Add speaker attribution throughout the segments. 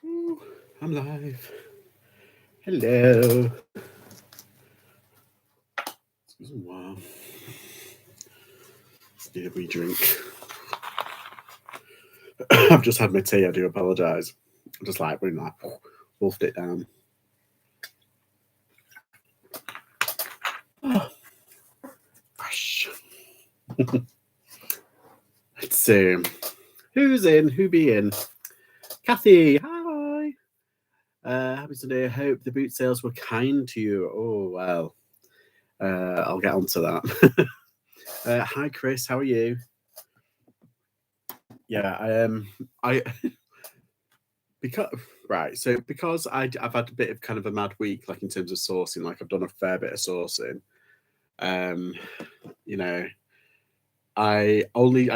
Speaker 1: Ooh, I'm live. Hello. Excuse me. Wow. Need a wee drink. I've just had my tea. I do apologise. I'm just like, we're like, wolfed it down. Oh, fresh. Let's see. Who's in? Who be in? Kathy, hi. Happy Sunday. I hope the boot sales were kind to you. Oh, well. I'll get onto that. Hi, Chris. How are you? Yeah, I because right. So because I've had a bit of kind of a mad week, like in terms of sourcing. Like I've done a fair bit of sourcing. You know, I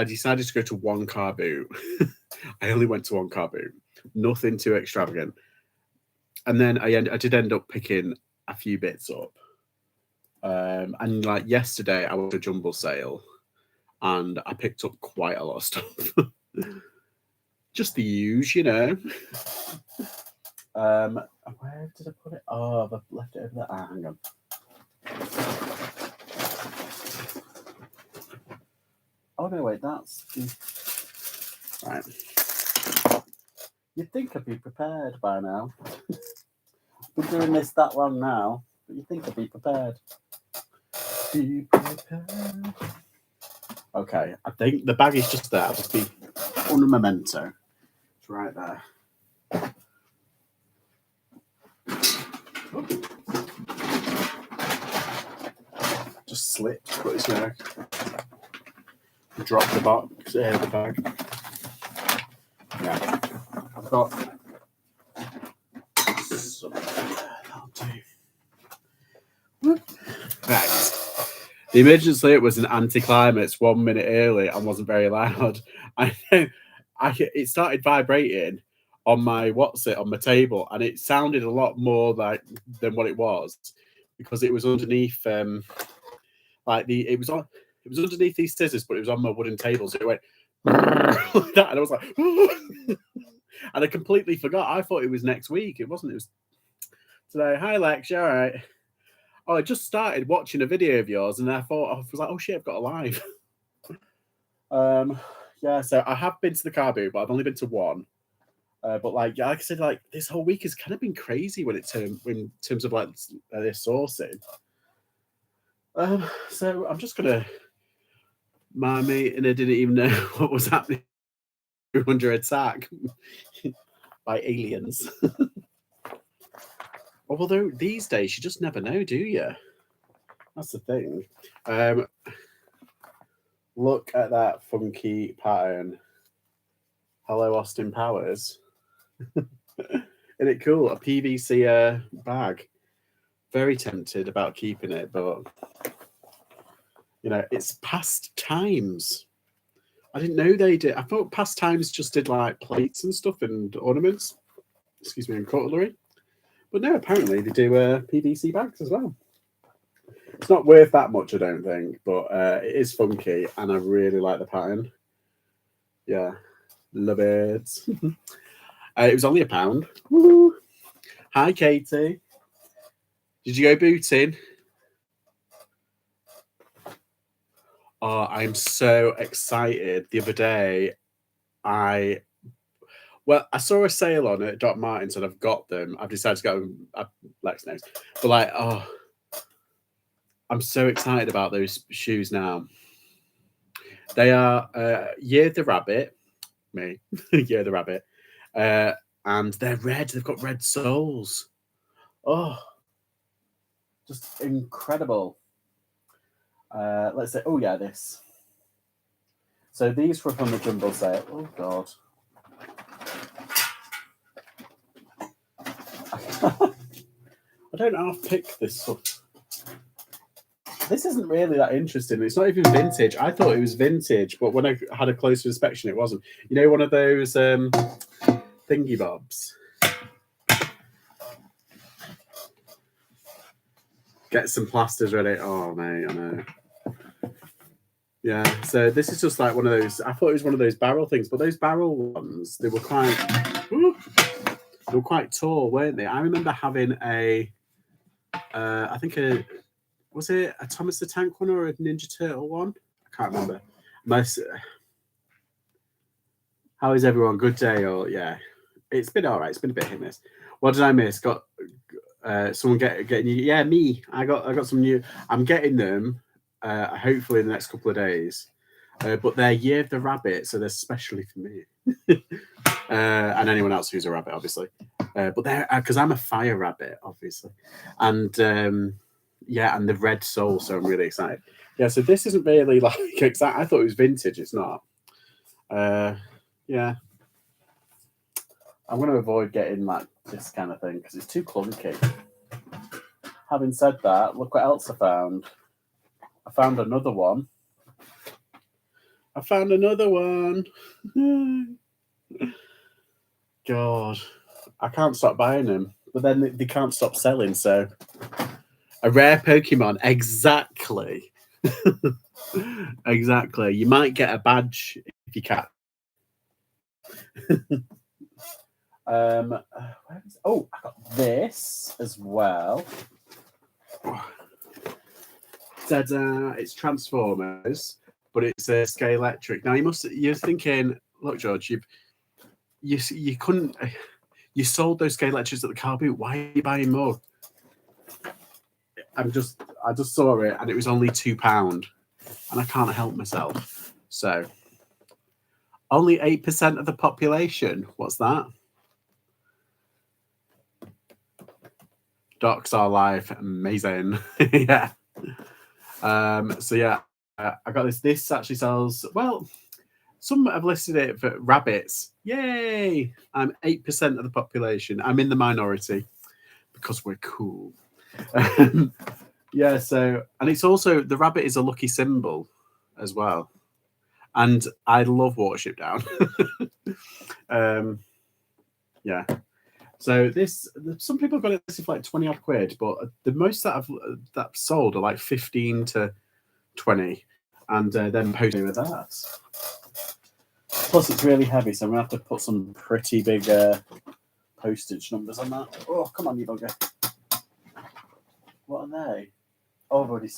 Speaker 1: decided to go to one car boot. I only went to one car boot. Nothing too extravagant. And then I did end up picking a few bits up. And like yesterday, I went to a jumble sale, and I picked up quite a lot of stuff. Just the usual. Where did I put it? Oh, I've left it over there. Ah, hang on. Oh no, wait, that's right. You'd think I'd be prepared by now. Been doing this that long now, but you'd think I'd be prepared. Be prepared. Okay, I think the bag is just there. I'll just be on a memento. It's right there. Just slipped, but it's now. Drop the box, the bag. Yeah, I've got some. That'll do. Right. The emergency alert was an anticlimax 1 minute early and wasn't very loud. It started vibrating on my on my table, and it sounded a lot more like than what it was because it was underneath it was underneath these scissors, but it was on my wooden table, so it went like that, and I was like, and I completely forgot. I thought it was next week. It wasn't. It was today. Hi Lex, you all right? Oh, I just started watching a video of yours, and I was like, oh shit, I've got a live. Yeah, so I have been to the car boot, but I've only been to one. But like I said, like this whole week has kind of been crazy in terms of like this sourcing. So I'm just gonna. My mate and I didn't even know what was happening. We were under attack by aliens. Although these days you just never know, do you? That's the thing. Look at that funky pattern. Hello, Austin Powers. Isn't it cool? A PVC bag. Very tempted about keeping it, but it's past times. I didn't know they did. I thought past times just did like plates and stuff and ornaments. Excuse me, and cutlery. But no, apparently they do PVC bags as well. It's not worth that much, I don't think, but it is funky, and I really like the pattern. Yeah, love it. It was only £1. Woo. Hi, Katie. Did you go booting? Oh, I'm so excited. The other day, I saw a sale on it. Doc Martens, and I've got them. I've decided to go. Lex knows, but like, I'm so excited about those shoes now. They are Year the Rabbit, me, Year the Rabbit, and they're red. They've got red soles. Oh, just incredible. Let's say, oh yeah, this. So these were from the jumble sale. Oh god. I don't half pick this stuff. This isn't really that interesting. It's not even vintage. I thought it was vintage, but when I had a closer inspection, it wasn't. You know, one of those thingy bobs. Get some plasters ready. Oh, mate, I know. Yeah, so this is just like one of those. I thought it was one of those barrel things, but those barrel ones, they were quite. They were quite tall, weren't they? I remember having I think was it a Thomas the Tank one or a Ninja Turtle one? I can't remember. How is everyone? Good day, or yeah? It's been all right. It's been a bit hit and miss. What did I miss? Got someone getting you? Yeah, me. I got some new. I'm getting them. Hopefully in the next couple of days. But they're Year of the Rabbit, so they're specially for me. And anyone else who's a rabbit, obviously. But they're because I'm a fire rabbit, obviously, and yeah, and the red soul. So I'm really excited. Yeah, so this isn't really like exact. I thought it was vintage. It's not. Yeah, I'm going to avoid getting like this kind of thing because it's too clunky. Having said that, look what else I found. I found another one. God, I can't stop buying them, but then they can't stop selling. So, a rare Pokemon, exactly. Exactly. You might get a badge if you catch. Oh, I got this as well. Ta-da! It's Transformers, but it's a Scalextric. Now you're thinking, look, George, you couldn't. You sold those Scalextrics at the carboot. Why are you buying more? I just saw it and it was only £2, and I can't help myself. So only 8% of the population. What's that? Docs are live. Amazing. Yeah. So yeah, I got this. This actually sells well. Some have listed it for rabbits. Yay! I'm 8% of the population. I'm in the minority because we're cool. Yeah. So, and it's also the rabbit is a lucky symbol as well. And I love Watership Down. Yeah. So some people got it for like 20 odd quid, but the most that I've sold are like 15 to 20, and then posting with that. Plus, it's really heavy, so I'm gonna have to put some pretty big postage numbers on that. Oh, come on, you bugger! What are they? Oh, I've already.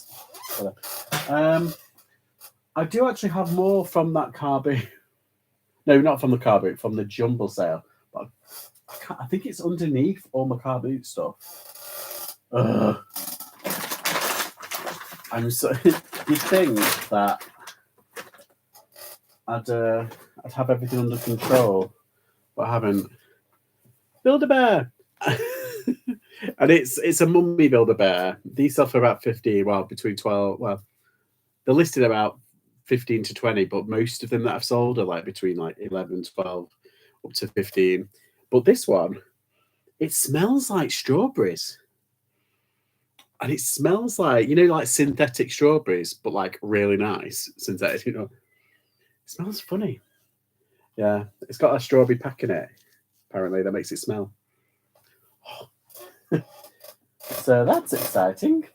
Speaker 1: I do actually have more from that carboot. No, not from the carboot, from the jumble sale. But I think it's underneath all my carboot stuff. I'm so. You'd think that I'd have everything under control, but I haven't. Build-A-Bear, and it's a mummy Build-A-Bear. These sell for about 50. Well, between 12. Well, they're listed about 15 to 20, but most of them that I've sold are like between like 11, 12, up to 15. But this one, it smells like strawberries. And it smells like, like synthetic strawberries, but like really nice synthetic, It smells funny. Yeah. It's got a strawberry pack in it, apparently, that makes it smell. So that's exciting.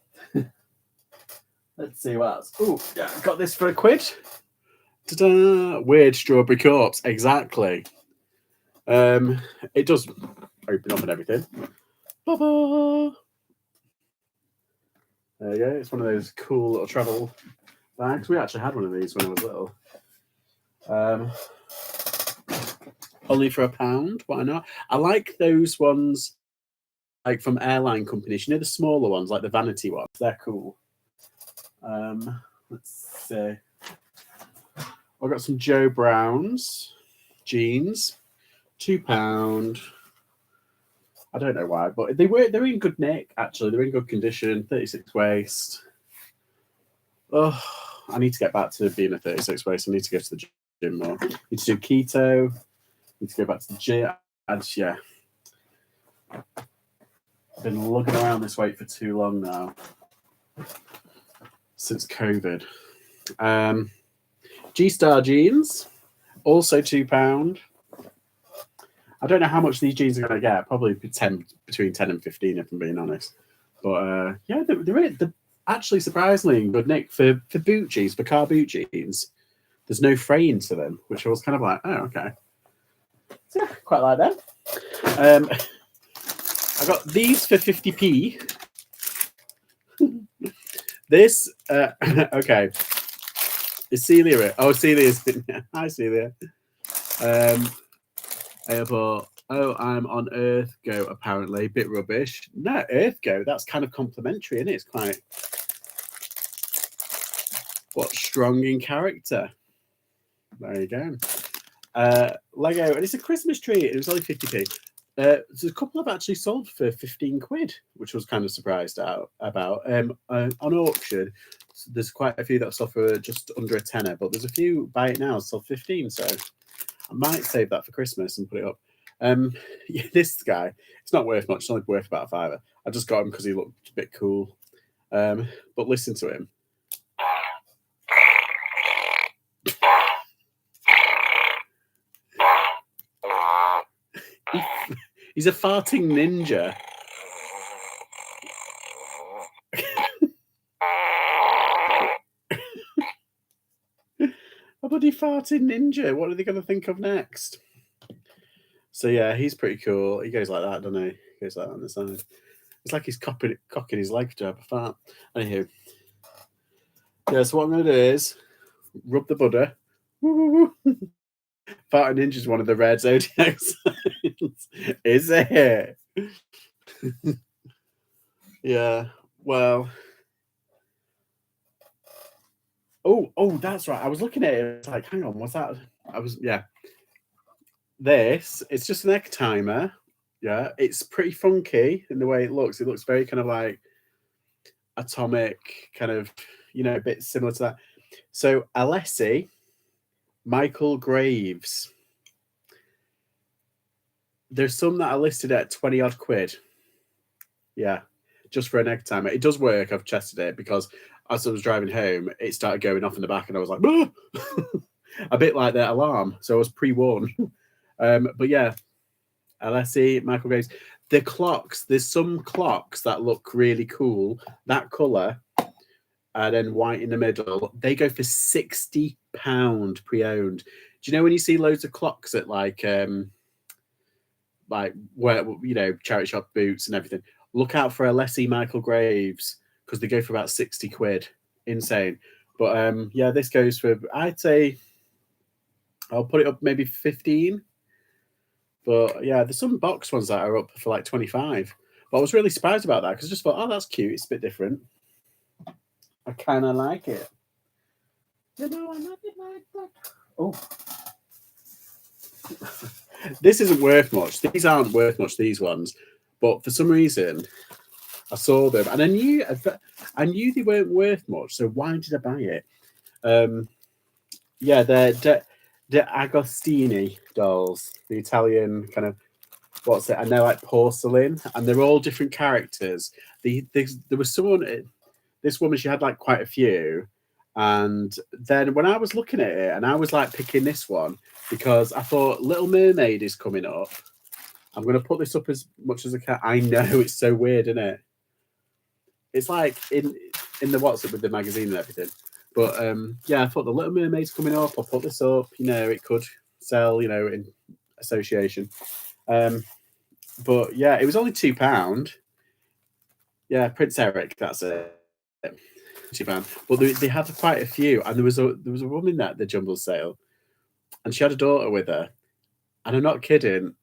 Speaker 1: Let's see what else. Oh, yeah, got this for £1. Ta-da! Weird strawberry corpse. Exactly. It does open up and everything. Ba-ba! There you go. It's one of those cool little travel bags. We actually had one of these when I was little. Only for £1. Why not? I like those ones, like from airline companies. The smaller ones, like the vanity ones. They're cool. Let's see. I've got some Joe Brown's jeans, £2. I don't know why, but they're in good nick. Actually, they're in good condition. 36 waist. Oh, I need to get back to being a 36 waist. I need to go to the gym more. I need to do keto. I need to go back to the gym. Yeah, I've been lugging around this weight for too long now. Since COVID. G-Star jeans, also £2. I don't know how much these jeans are going to get. Probably between 10 and 15, if I'm being honest. But yeah, they're actually surprisingly in good nick for boot jeans, for car boot jeans. There's no fraying to them, which I was kind of like, oh, okay. So yeah, quite like them. I got these for 50p. This, okay. Is Celia? Oh, Celia's. Hi, Celia. Airport. Oh, I'm on Earth Go, apparently. Bit rubbish. No, Earth Go, that's kind of complimentary, isn't it? It's quite strong in character. There you go. Lego, and it's a Christmas tree. It was only 50p. There's a couple I've actually sold for 15 quid, which I was kind of surprised about. On auction, there's quite a few that sold for just under a tenner, but there's a few buy it now sold 15, so I might save that for Christmas and put it up. Yeah, this guy, it's not worth much. It's only worth about a fiver. I just got him because he looked a bit cool. But listen to him. He's a farting ninja. A bloody farting ninja. What are they going to think of next? So yeah, he's pretty cool. He goes like that, doesn't he? He goes like that on the side. It's like he's cocking his leg to have a fart. Anywho. Yeah, so what I'm going to do is rub the Buddha. Woo, woo, woo. Farting ninja is one of the rare zodiac signs. Is it? Yeah. Well. Oh, that's right. I was looking at it. It's like, hang on, what's that? This, it's just an egg timer. Yeah, it's pretty funky in the way it looks. It looks very kind of like atomic, kind of, a bit similar to that. So, Alessi, Michael Graves. There's some that are listed at 20 odd quid. Yeah, just for an egg timer. It does work. I've tested it because as I was driving home, it started going off in the back and I was like, a bit like that alarm. So I was pre-warned. But yeah, Alessi, Michael Graves. The clocks, there's some clocks that look really cool. That colour and then white in the middle, they go for £60 pre-owned. Do you know when you see loads of clocks at like where charity shop boots and everything? Look out for Alessi Michael Graves because they go for about 60 quid. Insane. But yeah, this goes for, I'd say, I'll put it up maybe 15. But yeah, there's some box ones that are up for like 25. But I was really surprised about that because I just thought, oh, that's cute. It's a bit different. I kind of like it. I love it like that. Oh. This isn't worth much. These aren't worth much, these ones. But for some reason, I saw them and I knew they weren't worth much. So why did I buy it? Yeah, they're the Agostini dolls, the Italian kind of, what's it? And they're like porcelain, and they're all different characters. There was someone, this woman, she had like quite a few, and then when I was looking at it, and I was like picking this one because I thought Little Mermaid is coming up. I'm going to put this up as much as I can. I know it's so weird, isn't it? It's like in the WhatsApp with the magazine and everything. But yeah, I thought the Little Mermaid's coming up. I'll put this up. It could sell, in association. But yeah, it was only £2. Yeah, Prince Eric, that's it. £2. But they had quite a few, and there was a woman at the jumble sale, and she had a daughter with her. And I'm not kidding.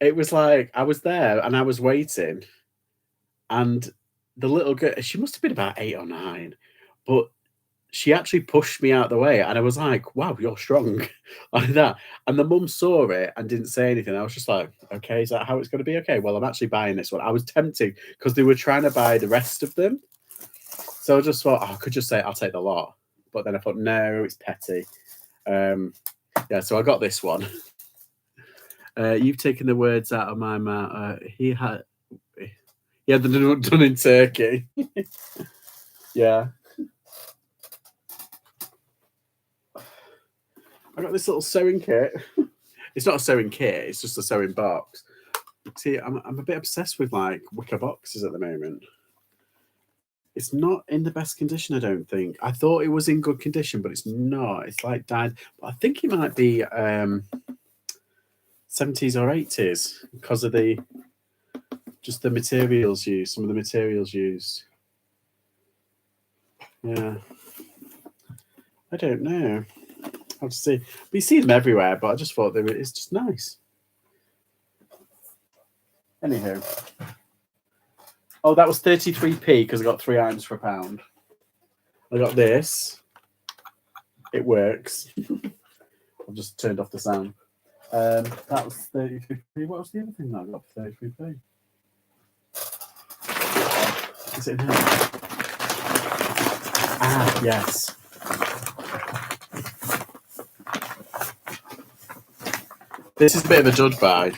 Speaker 1: It was like I was there and I was waiting, and the little girl, she must have been about 8 or 9, but she actually pushed me out the way, and I was like, wow, you're strong. Like that. And the mum saw it and didn't say anything. I was just like, okay, is that how it's going to be? Okay, well, I'm actually buying this one. I was tempted because they were trying to buy the rest of them. So I just thought, I could just say, I'll take the lot. But then I thought, no, it's petty. Yeah, so I got this one. You've taken the words out of my mouth. He had them done in Turkey. Yeah. I got this little sewing kit. It's not a sewing kit, it's just a sewing box. See, I'm a bit obsessed with like wicker boxes at the moment. It's not in the best condition, I don't think. I thought it was in good condition, but it's not. It's like died. But I think it might be 70s or 80s because of the materials used, some of the materials used. Yeah. I don't know. I'll have to see. We see them everywhere, but I just thought it's just nice. Anywho. Oh, that was 33p because I got 3 items for £1. I got this. It works. I've just turned off the sound. That was 33p. What was the other thing that I got for 33p? Is it in here? Ah, yes. This is a bit of a dud buy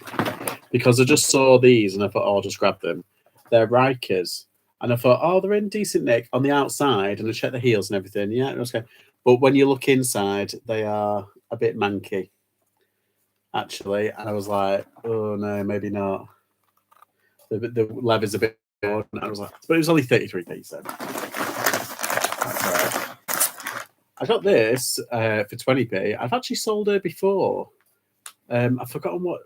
Speaker 1: because I just saw these and I thought, oh, I'll just grab them. They're Rikers. And I thought, oh, they're in decent nick on the outside. And I checked the heels and everything. Yeah, it was good. But when you look inside, they are a bit manky, actually. And I was like, oh, no, maybe not. The leather's a bit odd. And I was like, but it was only 33p, so that's all right. I got this for 20p. I've actually sold her before. I've forgotten what.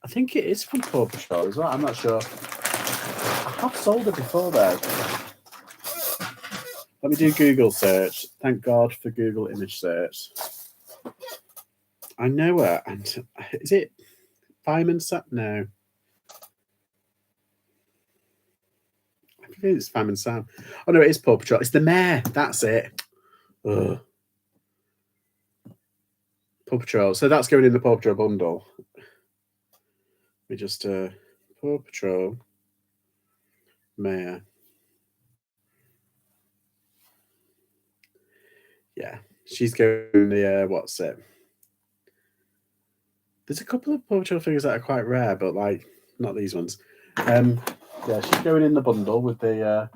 Speaker 1: I think it is from Paw Patrol as well. I'm not sure. I have sold it before, though. Let me do Google search. Thank God for Google image search. I know her. And is it Fireman Sam? No. I think it's Fireman Sam. Oh, no, it is Paw Patrol. It's the mayor. That's it. Ugh. Paw Patrol. So that's going in the Paw Patrol bundle. Let me just Paw Patrol Mayor. Yeah, she's going the what's it? There's a couple of Paw Patrol figures that are quite rare, but like not these ones. Yeah, she's going in the bundle with the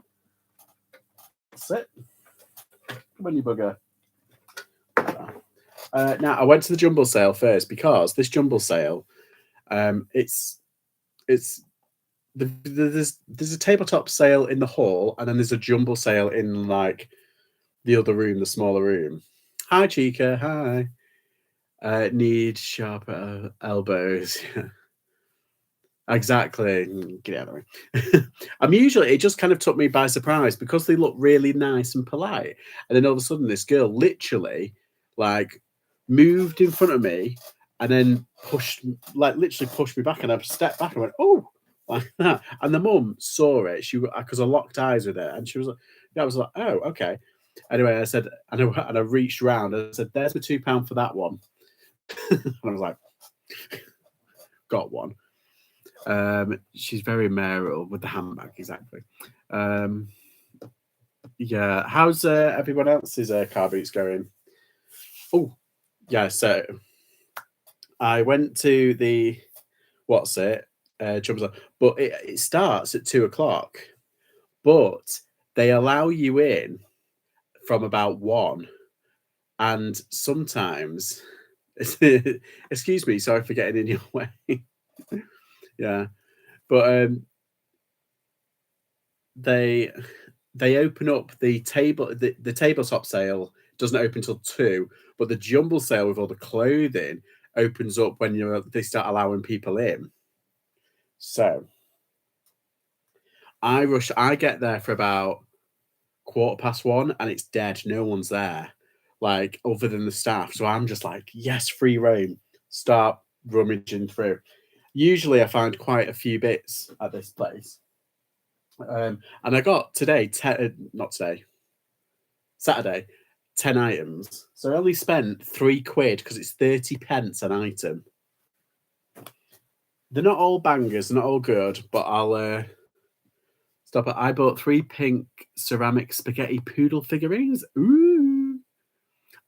Speaker 1: what's it? Come on, you bugger. Now I went to the jumble sale first because this jumble sale, there's a tabletop sale in the hall, and then there's a jumble sale in like the other room, the smaller room. Hi, Chica. Hi. Need sharper elbows. Exactly. Get out of the way. It just kind of took me by surprise because they look really nice and polite, and then all of a sudden this girl literally like moved in front of me and then literally pushed me back, and I stepped back and went, oh, like that. And the mum saw it. Because I locked eyes with her, and she was like, I was like, oh, okay. Anyway, I said, and I reached round and I said, there's the £2 for that one. And I was like, got one. She's very mayoral with the handbag, exactly. Yeah, how's everyone else's car boots going? Oh, yeah. So I went to the jump, but it starts at 2:00, but they allow you in from about 1, and sometimes. Excuse me, sorry for getting in your way. Yeah, but they open up the table. The tabletop sale doesn't open till 2, but the jumble sale with all the clothing opens up when they start allowing people in. So I rush. I get there for about 1:15, and it's dead. No one's there, like other than the staff. So I'm just like, yes, free reign. Start rummaging through. Usually I find quite a few bits at this place. And I got Saturday, 10 items. So I only spent £3 because it's 30p an item. They're not all bangers, they're not all good, but I'll stop it. I bought 3 pink ceramic spaghetti poodle figurines. Ooh.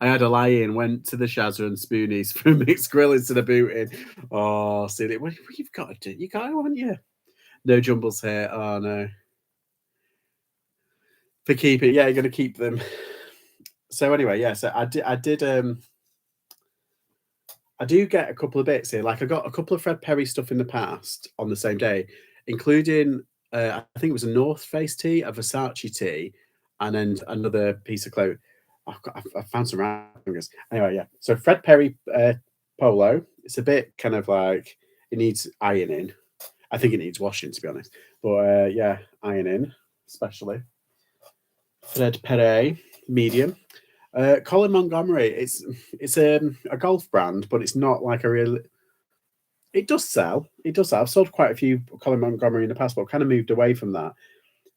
Speaker 1: I had a lie-in, went to the Shazza and Spoonies for a mixed grill instead of booting. Oh, silly. What you've got to do? You got to, haven't you? No jumbles here. Oh, no. For keeping, yeah, you're going to keep them. So anyway, yeah, so I do get a couple of bits here. Like I got a couple of Fred Perry stuff in the past on the same day, including, I think it was a North Face tee, a Versace tee, and then another piece of clothes. I found some random. Anyway, yeah. So Fred Perry polo. It's a bit kind of like it needs ironing. I think it needs washing, to be honest. But yeah, ironing, especially. Fred Perret, medium. Colin Montgomery, it's a golf brand, but it's not like a real. It does sell. It does sell. I've sold quite a few Colin Montgomery in the past, but kind of moved away from that.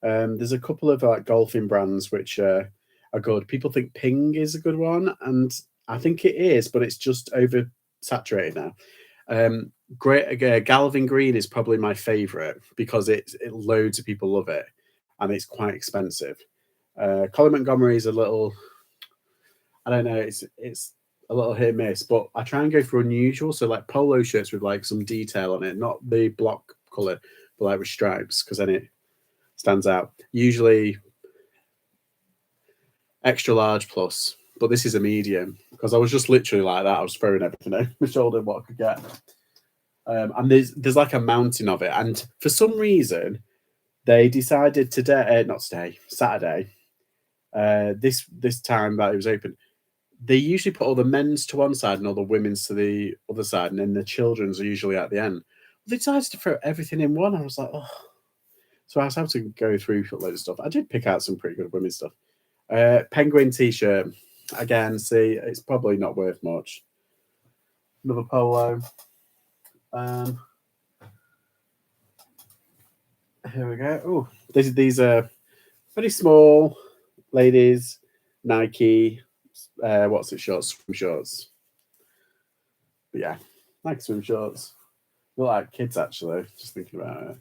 Speaker 1: There's a couple of like golfing brands which are good. People think Ping is a good one, and I think it is, but it's just oversaturated now. Great Galvin Green is probably my favorite because it loads of people love it, and it's quite expensive. Colin Montgomery is a little, I don't know, it's a little hit and miss, but I try and go for unusual. So like polo shirts with like some detail on it, not the block color, but like with stripes, because then it stands out. Usually extra large plus, but this is a medium because I was just literally like that. I was throwing everything over my shoulder what I could get. And there's like a mountain of it, and for some reason they decided Saturday, this time that it was open, they usually put all the men's to one side and all the women's to the other side, and then the children's are usually at the end. They decided to throw everything in one. I was like, oh. So I was having to go through a load of stuff. I did pick out some pretty good women's stuff. Penguin t-shirt. Again, see, it's probably not worth much. Another polo. Here we go. Oh, these are very small ladies. Nike. What's it? Swim shorts. But yeah, Nike swim shorts. Look like kids actually. Just thinking about it.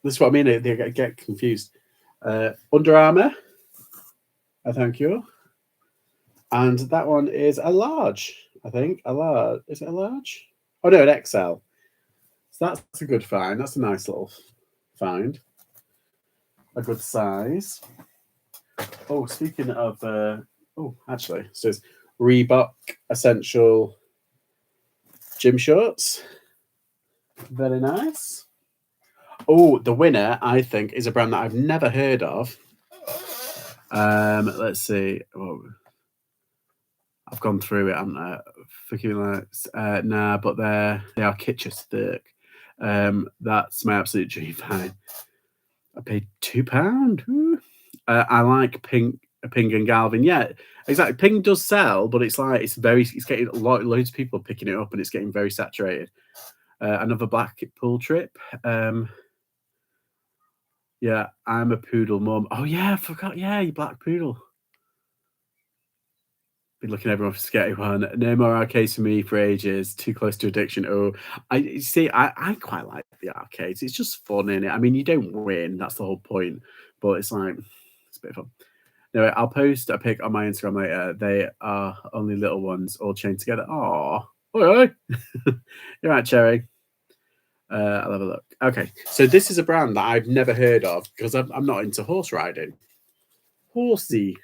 Speaker 1: This is what I mean. They get confused. Under Armour. Thank you. And that one is a large. I think a large. Is it a large? Oh no, an XL. So that's a good find. That's a nice little find. A good size. Oh, speaking of, actually, it says Reebok Essential Gym Shorts. Very nice. Oh, the winner, I think, is a brand that I've never heard of. Let's see. Oh, I've gone through it, haven't I? Nah, but they are Kitchener. That's my absolute dream find. I paid £2. I like Ping and Galvin. Yeah, exactly. Ping does sell, but it's like it's getting loads of people picking it up, and it's getting very saturated. Another Blackpool trip. Yeah, I'm a poodle mum. Oh yeah, I forgot. Yeah, you black poodle. Been looking at everyone for sketchy one. No more arcades for me for ages. Too close to addiction. Oh, I quite like the arcades. It's just fun, innit? I mean, you don't win. That's the whole point. But it's like it's a bit of fun. Anyway, I'll post a pic on my Instagram later. They are only little ones all chained together. Oh, oi. You're right, Cherry. I'll have a look. Okay, so this is a brand that I've never heard of because I'm not into horse riding. Horsey.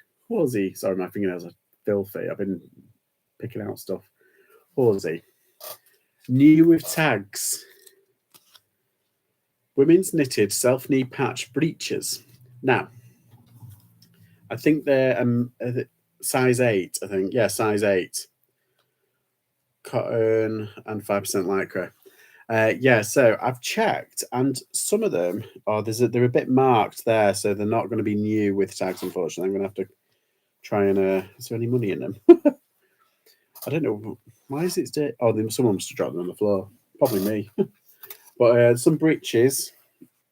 Speaker 1: Sorry, my fingernails are filthy. I've been picking out stuff. Horsey. New with tags. Women's knitted self-knee patch breeches. Now, I think they're size 8. I think, yeah, size 8. Cotton and 5% lycra. Yeah, so I've checked, and some of them they're a bit marked there, so they're not going to be new with tags. Unfortunately, I'm going to have to try and. Is there any money in them? I don't know. Why is it? Oh, someone must have dropped them on the floor. Probably me. But some breeches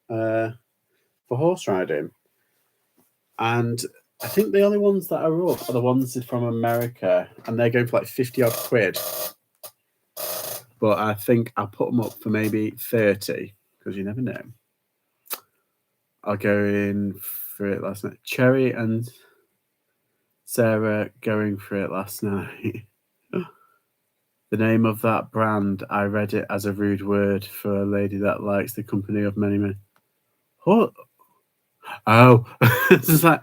Speaker 1: for horse riding, and I think the only ones that are up are the ones from America, and they're going for like 50 odd quid. But I think I'll put them up for maybe 30 because you never know. I'll go in for it last night. Cherry and Sarah going for it last night. The name of that brand, I read it as a rude word for a lady that likes the company of many men. What? Oh, it's like,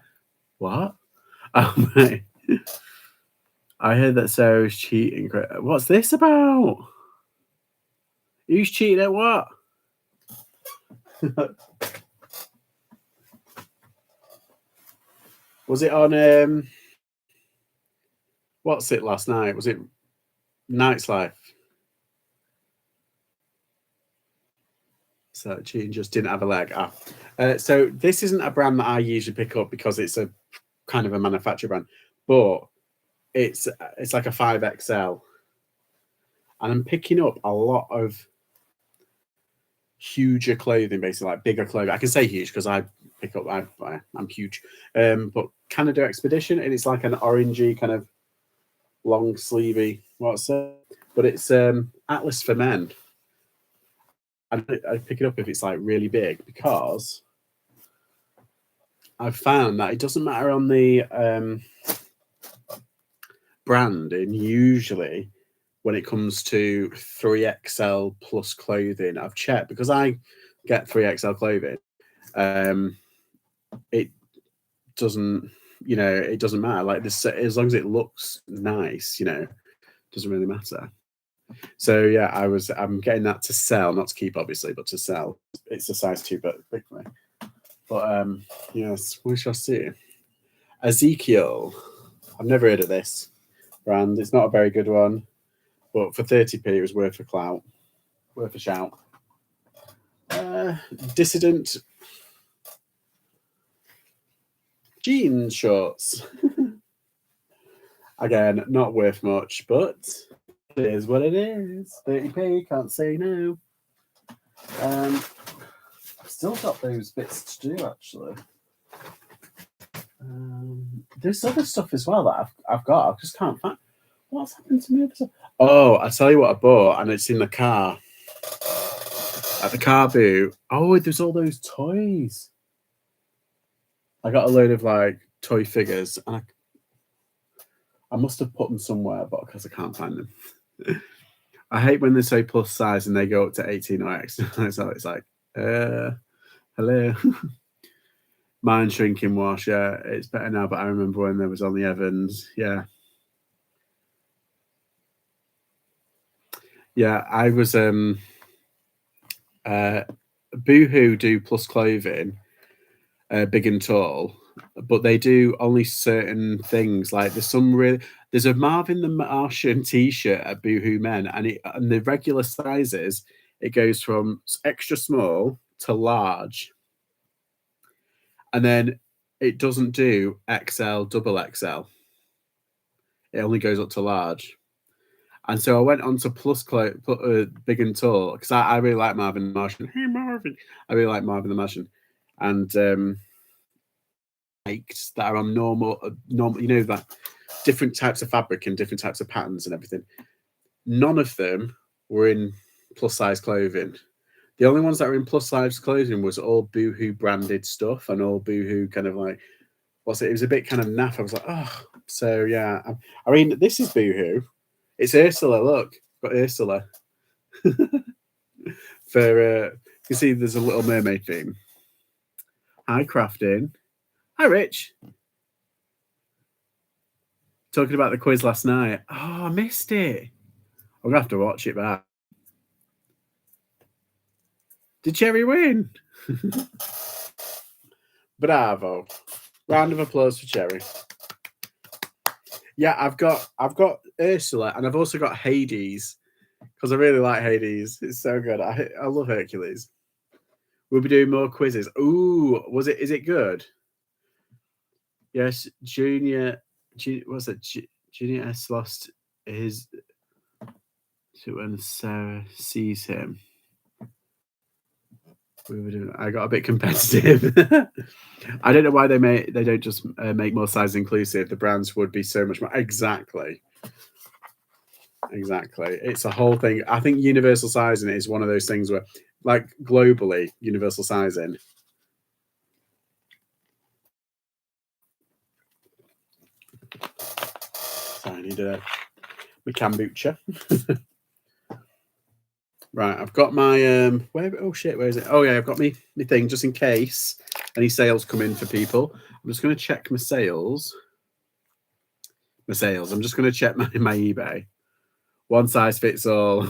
Speaker 1: what? Oh, mate. I heard that Sarah's cheating. What's this about? Who's cheating at what? Was it on what's it last night? Was it Night's Life? So she just didn't have a leg. So this isn't a brand that I usually pick up because it's a kind of a manufacturer brand, but it's like a 5XL, and I'm picking up a lot of huger clothing, basically like bigger clothing. I can say huge because I pick up. I'm huge, but Canada Expedition, and it's like an orangey kind of long sleevey. What's it? But it's Atlas for men. I pick it up if it's like really big because I've found that it doesn't matter on the branding. Usually, when it comes to 3XL plus clothing, I've checked because I get 3XL clothing. It doesn't, it doesn't matter. Like this, as long as it looks nice, it doesn't really matter. So yeah, I'm getting that to sell, not to keep obviously, but to sell. It's a size 2, but quickly. But yes, we shall see. Ezekiel, I've never heard of this brand. It's not a very good one, but for 30p, it was worth a clout, worth a shout. Dissident jean shorts. Again, not worth much, but it is what it is. 30p, can't say no. I've still got those bits to do, actually. There's other stuff as well that I've got. I just can't find. What's happened to me? Oh, I'll tell you what I bought, and it's in the car. At the carboot. Oh, there's all those toys. I got a load of like toy figures, and I must have put them somewhere, but because I can't find them. I hate when they say plus size and they go up to 18 or X. So it's like, hello. Mind shrinking wash, yeah, it's better now, but I remember when there was on the Evans, yeah. Yeah, I was Boohoo do plus clothing, big and tall, but they do only certain things. Like there's a Marvin the Martian t-shirt at Boohoo Men, and the regular sizes, it goes from extra small to large. And then it doesn't do XL, double XL. It only goes up to large. And so I went on to big and tall because I really like Marvin the Martian. Hey, Marvin. I really like Marvin the Martian. And that are on normal, that different types of fabric and different types of patterns and everything. None of them were in plus size clothing. The only ones that were in plus size clothing was all Boohoo branded stuff and all Boohoo kind of like, what's it? It was a bit kind of naff. I was like, oh, so yeah. I mean, this is Boohoo. It's Ursula. Look, got Ursula. You can see there's a Little Mermaid theme. Hi, Crafting. Hi, Rich. Talking about the quiz last night. Oh, I missed it. I'm gonna have to watch it back. Did Cherry win? Bravo. Round of applause for Cherry. Yeah, I've got Ursula, and I've also got Hades because I really like Hades. It's so good. I love Hercules. We'll be doing more quizzes. Ooh, is it good? Yes, Junior S lost his when Sarah sees him. I got a bit competitive. I don't know why they don't just make more size inclusive. The brands would be so much more. Exactly. It's a whole thing. I think universal sizing is one of those things where, like, globally, universal sizing. So I need my kombucha. Right, I've got my where is it? Oh yeah, I've got my thing just in case any sales come in for people. I'm just going to check my sales. I'm just going to check my eBay. One size fits all.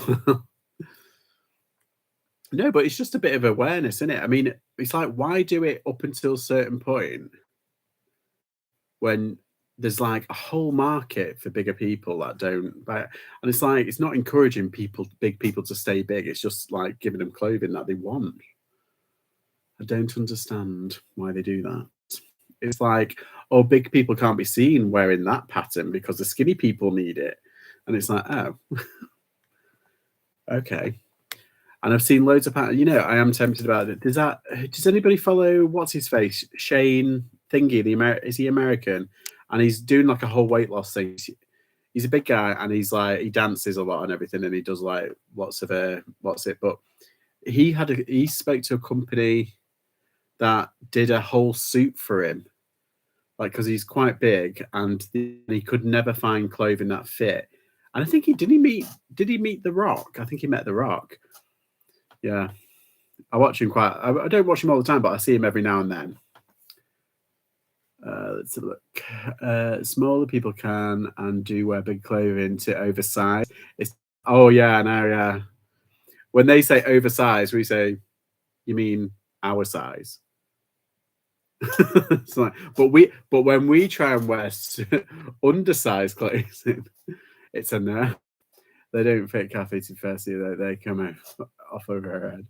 Speaker 1: No, but it's just a bit of awareness, isn't it? I mean, it's like, why do it up until a certain point when there's like a whole market for bigger people that don't buy it. And it's like it's not encouraging big people to stay big. It's just like giving them clothing that they want. I don't understand why they do that. It's like, oh, big people can't be seen wearing that pattern because the skinny people need it. And it's like, oh, okay. And I've seen loads of patterns. You know, I am tempted about it. Does anybody follow what's his face? Shane Thingy, is he American? And he's doing like a whole weight loss thing. He's a big guy and he's like he dances a lot and everything and he does like lots of but he spoke to a company that did a whole suit for him, like because he's quite big and he could never find clothing that fit. And I think did he meet The Rock? I think he met The Rock. Yeah, I watch him I don't watch him all the time, but I see him every now and then. Let's have a look. Smaller people can and do wear big clothing to oversize. Oh yeah, no, yeah. When they say oversized, we say, you mean our size? It's like, but when we try and wear undersized clothing, it's a no. They don't fit Kathy to firstly. They come off over her head.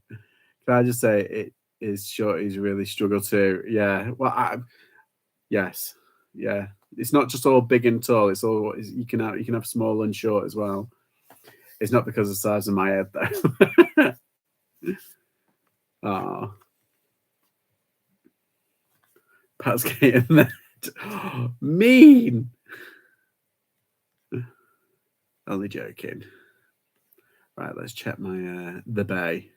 Speaker 1: Can I just say it is Shorty's really struggled to? Yeah. Well, yes. Yeah. It's not just all big and tall. It's all you can have small and short as well. It's not because of the size of my head though. Oh. Pat's getting that. Mean. Only joking. Right, let's check my the bay.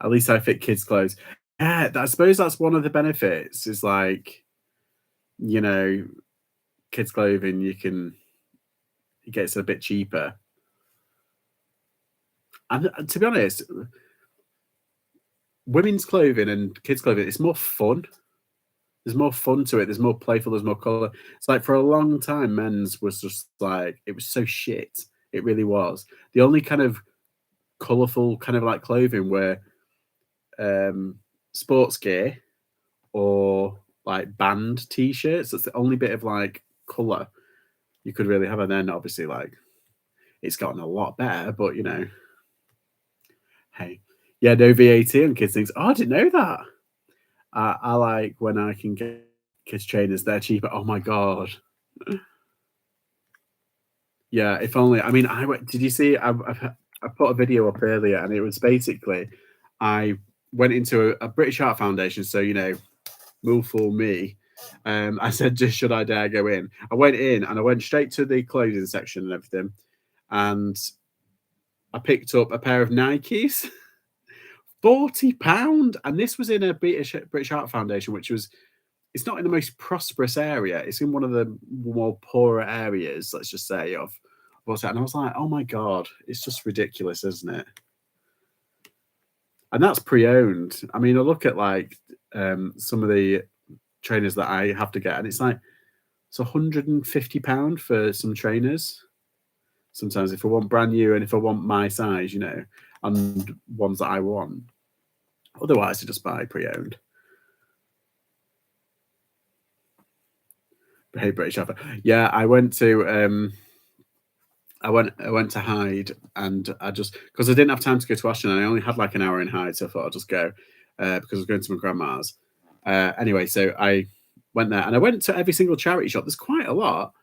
Speaker 1: At least I fit kids' clothes. Yeah, I suppose that's one of the benefits. Is like, you know, kids' clothing it gets a bit cheaper. And to be honest, women's clothing and kids' clothing, it's more fun. There's more fun to it. There's more playful. There's more color. It's like for a long time, men's was just like it was so shit. It really was. The only kind of colorful kind of like clothing were sports gear or like band t-shirts. That's the only bit of like color you could really have. And then obviously like it's gotten a lot better, but you know, hey, yeah, no VAT on kids things. Oh, I didn't know that. I like when I can get kids trainers, they're cheaper. Oh my god. Yeah, if only. I mean, did you see? I put a video up earlier, and it was basically I went into a British Art Foundation, so you know, move for me. I said, just should I dare go in? I went in, and I went straight to the clothing section and everything, and I picked up a pair of Nikes. £40, and this was in a British Art Foundation, which was it's not in the most prosperous area. It's in one of the more poorer areas, let's just say, of what's that. And I was like, oh my god, it's just ridiculous, isn't it? And that's pre-owned. I mean, I look at like some of the trainers that I have to get, and it's like it's £150 for some trainers. Sometimes if I want brand new and if I want my size, you know, and ones that I want. Otherwise, I just buy pre-owned. Hey, British Alpha. Yeah, I went to Hyde, and I just because I didn't have time to go to Ashton, and I only had like an hour in Hyde, so I thought I'd just go because I was going to my grandma's. Anyway, so I went there, and I went to every single charity shop. There's quite a lot,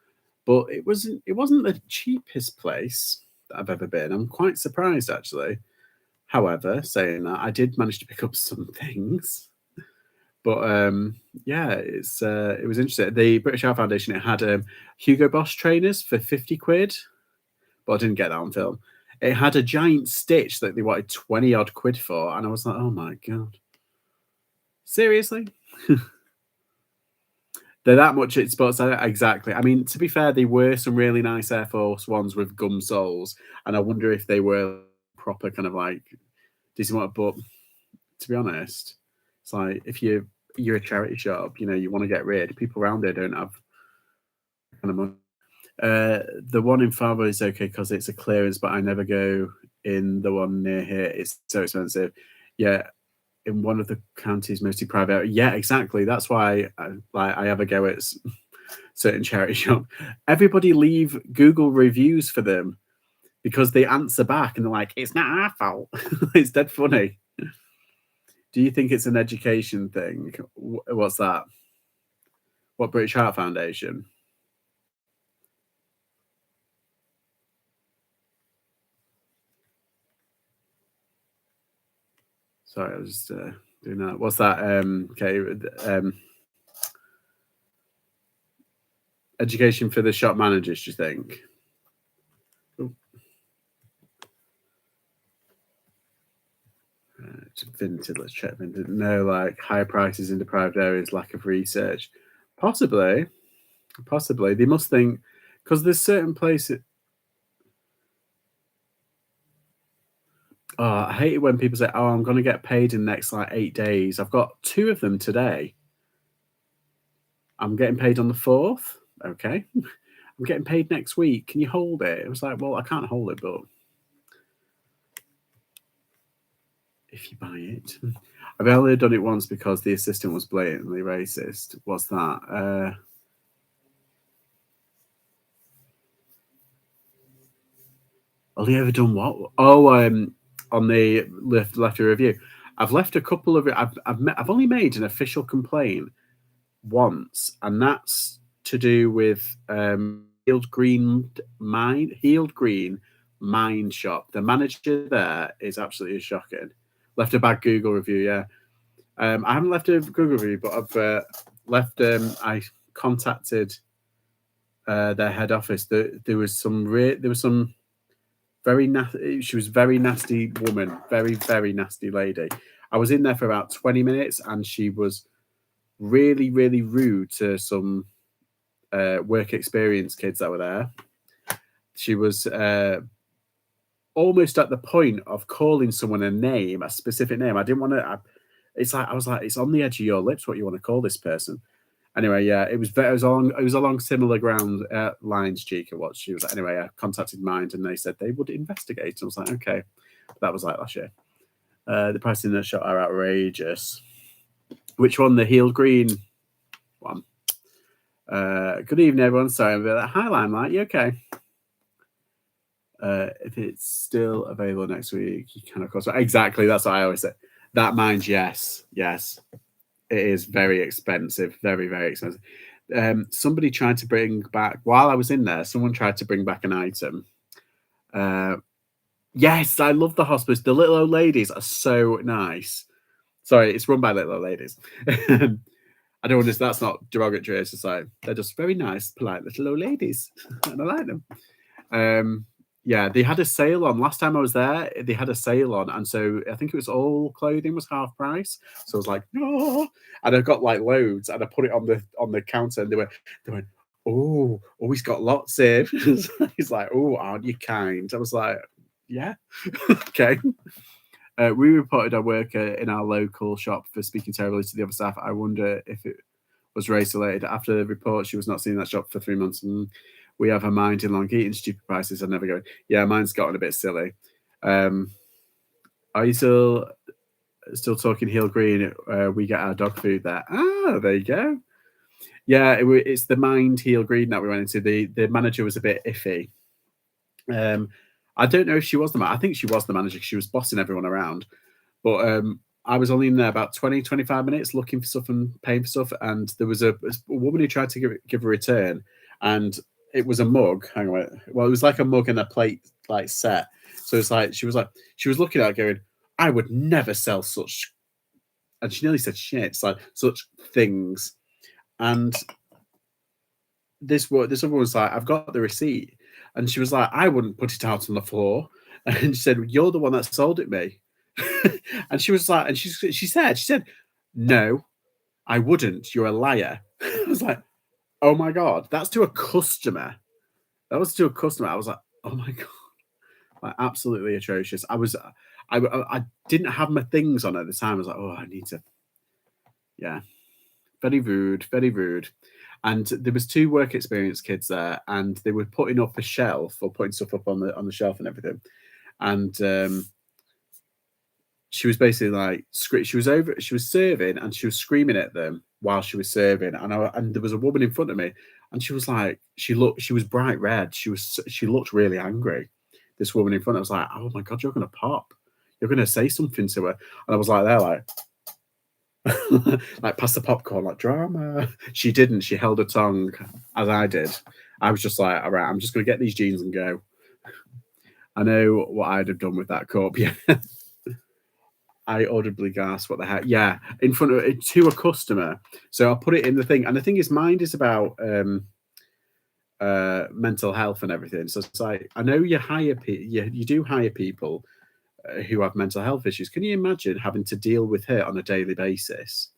Speaker 1: but it wasn't the cheapest place that I've ever been. I'm quite surprised actually. However, saying that, I did manage to pick up some things. But yeah, it was interesting. The British Art Foundation, it had Hugo Boss trainers for 50 quid, but I didn't get that on film. It had a giant Stitch that they wanted 20 odd quid for, and I was like, oh my god, seriously? They're that much at Sports Center? Exactly. I mean, to be fair, they were some really nice Air Force Ones with gum soles, and I wonder if they were proper kind of like decent one. But to be honest, it's like if you're a charity shop, you know, you want to get rid. People around there don't have kind of money. The one in Farnborough is okay because it's a clearance, but I never go in the one near here. It's so expensive. Yeah, in one of the counties, mostly private. Yeah, exactly. That's why I have a go at certain charity shop. Everybody leave Google reviews for them because they answer back and they're like, it's not our fault. It's dead funny. Do you think it's an education thing? What's that? What, British Heart Foundation? Sorry, I was just doing that. What's that? Okay. Education for the shop managers, do you think? Vinted, let's check Vinted. No, like higher prices in deprived areas, lack of research. Possibly. They must think, because there's certain places. Oh, I hate it when people say, oh, I'm going to get paid in the next like 8 days. I've got 2 of them today. I'm getting paid on the 4th. Okay. I'm getting paid next week. Can you hold it? It was like, well, I can't hold it, but if you buy it. I've only done it once because the assistant was blatantly racist. What's that? Only ever done what? Oh, on the left a review. I've left a couple of. I've only made an official complaint once, and that's to do with Healed Green Mind Shop. The manager there is absolutely shocking. Left a bad Google review. Yeah, I haven't left a Google review, but I've left. I contacted their head office. There was some very nasty. She was very nasty woman, very nasty lady. I was in there for about 20 minutes, and she was really rude to some work experience kids that were there. She was almost at the point of calling someone a specific name. I didn't want to. I was like, it's on the edge of your lips what you want to call this person. Anyway, yeah, it was along similar ground lines, Chica. What she was like. Anyway, I contacted Mind, and they said they would investigate. I was like, okay, that was like last year. The prices in the shop are outrageous. Which one? The Healed Green one. Good evening, everyone. Sorry, I'm a bit like, hi, Limelight. You okay? If it's still available next week, you can, of course. Exactly, that's what I always say. That Mind, yes. It is very expensive, very expensive. Somebody tried to bring back, while I was in there, someone tried to bring back an item. Yes, I love the hospice. The little old ladies are so nice. Sorry, it's run by little old ladies. I don't understand. That's not derogatory. It's just like they're just very nice, polite little old ladies, and I like them. Yeah, they had a sale on. Last time I was there, they had a sale on, and so I think it was all clothing was half price. So I was like, no, and I got like loads, and I put it on the counter, and they went, oh, he's got lots in. He's like, oh, aren't you kind? I was like, yeah, okay. We reported our worker in our local shop for speaking terribly to the other staff. I wonder if it was race related. After the report, she was not seeing that shop for 3 months. We have her mind in long eating stupid prices. I'm never going. Yeah, mine's gotten a bit silly. Are you still talking Healed Green? We get our dog food there. Ah, there you go. Yeah, it's the Mind Healed Green that we went into. The manager was a bit iffy. I don't know if she was the manager. I think she was the manager because she was bossing everyone around. But I was only in there about 20-25 minutes looking for stuff and paying for stuff. And there was a woman who tried to give a return. And it was a mug. Hang on. Well, it was like a mug and a plate like set. So it's like she was looking at it going, I would never sell such. And she nearly said shit. It's like such things. And this other one was like, I've got the receipt. And she was like, I wouldn't put it out on the floor. And she said, you're the one that sold it me. And she was like, and she said, no, I wouldn't. You're a liar. I was like, oh my God, that's to a customer. That was to a customer. I was like, oh my God, like absolutely atrocious. I didn't have my things on at the time. I was like, oh, I need to. Yeah, very rude. And there was 2 work experience kids there, and they were putting up a shelf or putting stuff up on the shelf and everything. And she was basically like, she was serving, and she was screaming at them while she was serving. And there was a woman in front of me. And she was like, she was bright red. She looked really angry. This woman in front, I was like, oh my God, you're going to pop. You're going to say something to her. And I was like, there, like, like pass the popcorn, like drama. She didn't. She held her tongue as I did. I was just like, all right, I'm just going to get these jeans and go. I know what I'd have done with that cup. Yeah. I audibly gasped, what the heck? Yeah, in front of to a customer. So I'll put it in the thing. And the thing is, mine is about mental health and everything. So it's like, I know you hire you do hire people who have mental health issues. Can you imagine having to deal with her on a daily basis,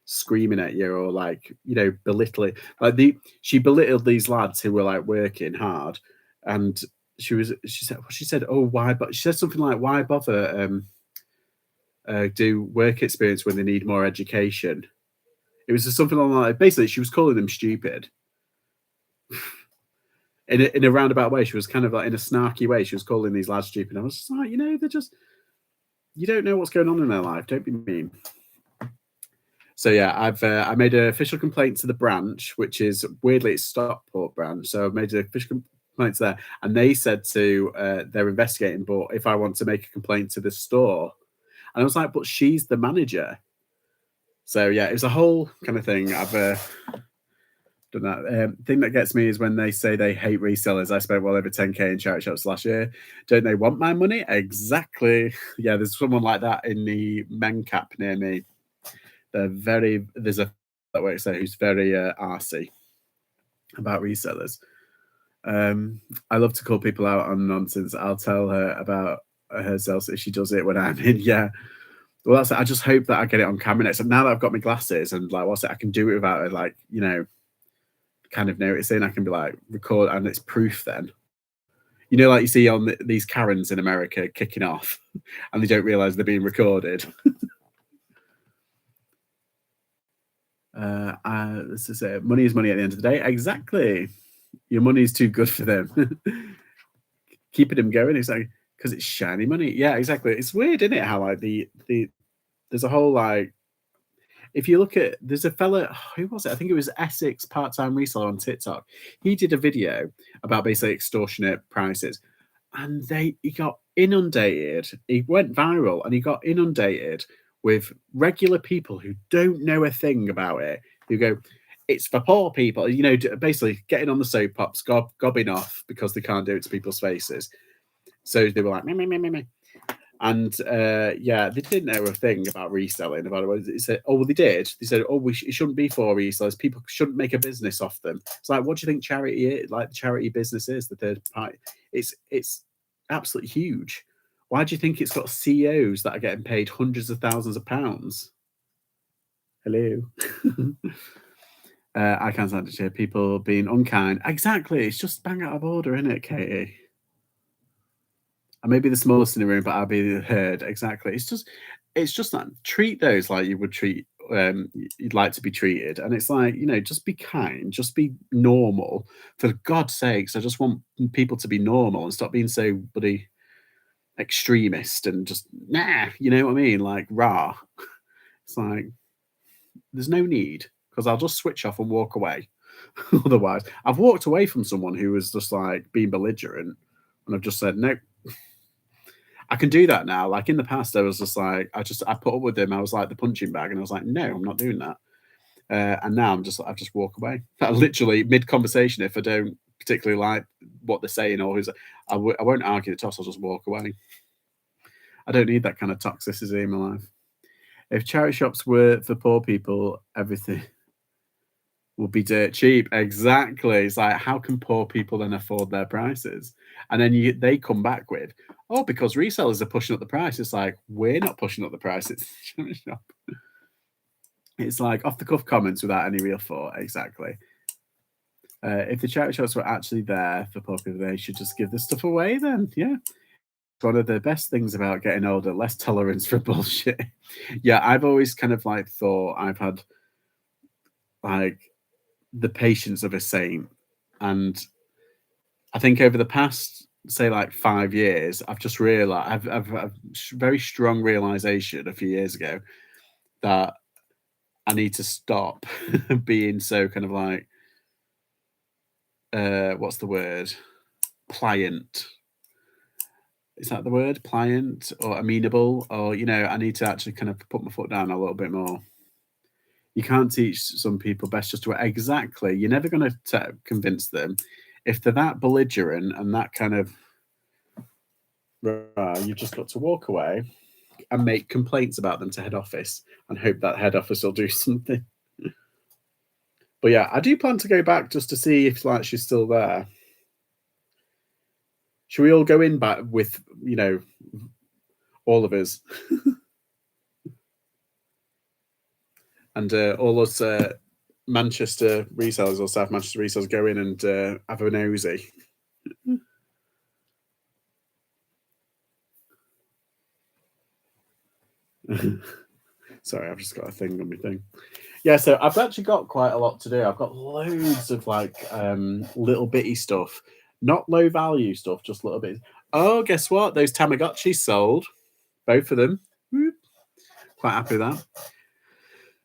Speaker 1: screaming at you or like, you know, belittling? Like she belittled these lads who were like working hard, and she said, oh, why? But she said something like, why bother do work experience when they need more education? It was just something like, basically, she was calling them stupid. In a roundabout way, she was kind of like in a snarky way. She was calling these lads stupid. I was just like, you know, you don't know what's going on in their life. Don't be mean. So yeah, I made an official complaint to the branch, which is weirdly it's Stockport branch. So I made an official complaint there, and they said they're investigating. But if I want to make a complaint to the store, and I was like, but she's the manager. So yeah, it was a whole kind of thing. I've done that. Thing that gets me is when they say they hate resellers. I spent well over 10k in charity shops last year. Don't they want my money? Exactly. Yeah, there's someone like that in the men cap near me. There's a that works there who's very arsey about resellers. I love to call people out on nonsense. I'll tell her about herself if she does it when I'm in. Yeah. Well, that's it. I just hope that I get it on camera next. And now that I've got my glasses and like I can do it without it, like, you know, kind of noticing. I can be like record, and it's proof then. You know, like you see on these Karens in America kicking off, and they don't realize they're being recorded. This is it. Money is money at the end of the day. Exactly. Your money is too good for them. Keeping them going. It's like because it's shiny money. Yeah, exactly. It's weird, isn't it? How like there's a whole like if you look at there's a fella who was it? I think it was Essex part-time reseller on TikTok. He did a video about basically extortionate prices, and he got inundated. He went viral, and he got inundated with regular people who don't know a thing about it. Who go, it's for poor people, you know, basically getting on the soapbox, gobbing off because they can't do it to people's faces. So they were like, me, me, me, me, me. And yeah, they didn't know a thing about reselling. About it, they said, oh, well, they did. They said, oh, it shouldn't be for resellers. People shouldn't make a business off them. It's like, what do you think charity is? Like the charity business is the third party. It's absolutely huge. Why do you think it's got CEOs that are getting paid hundreds of thousands of pounds? Hello. I can't stand to hear people being unkind. Exactly. It's just bang out of order, isn't it, Katie? I may be the smallest in the room, but I'll be the heard. Exactly. It's just that treat those like you would treat you'd like to be treated. And it's like, you know, just be kind, just be normal. For God's sakes, I just want people to be normal and stop being so bloody extremist and just you know what I mean? Like rah. It's like there's no need because I'll just switch off and walk away. Otherwise, I've walked away from someone who was just like being belligerent, and I've just said no. I can do that now. Like in the past, I was just like, I put up with them. I was like the punching bag, and I was like, no, I'm not doing that. And now I just walk away. I literally mid conversation, if I don't particularly like what they're saying, or I won't argue the toss. I'll just walk away. I don't need that kind of toxicity in my life. If charity shops were for poor people, everything would be dirt cheap. Exactly. It's like, how can poor people then afford their prices? And then they come back with, oh, because resellers are pushing up the price. It's like, we're not pushing up the price. It's the charity shop. It's like off the cuff comments without any real thought. Exactly. If the charity shops were actually there for poor people, they should just give the stuff away then. Yeah. It's one of the best things about getting older, less tolerance for bullshit. Yeah, I've always kind of like thought I've had like the patience of a saint. And I think over the past, say, like 5 years, I've just realized I've a very strong realization a few years ago that I need to stop being so kind of like what's the word? Pliant. Is that the word? Pliant or amenable? Or, I need to actually kind of put my foot down a little bit more. You can't teach some people best just to exactly. You're never going to convince them. If they're that belligerent and that kind of, you've just got to walk away and make complaints about them to head office and hope that head office will do something. But yeah, I do plan to go back just to see if she's still there. Should we all go in back with, all of us? And all us Manchester resellers or South Manchester resellers go in and have a nosy. Sorry, I've just got a thing on my thing. Yeah, so I've actually got quite a lot to do. I've got loads of little bitty stuff, not low value stuff, just little bits. Oh, guess what? Those Tamagotchis sold, both of them. Quite happy with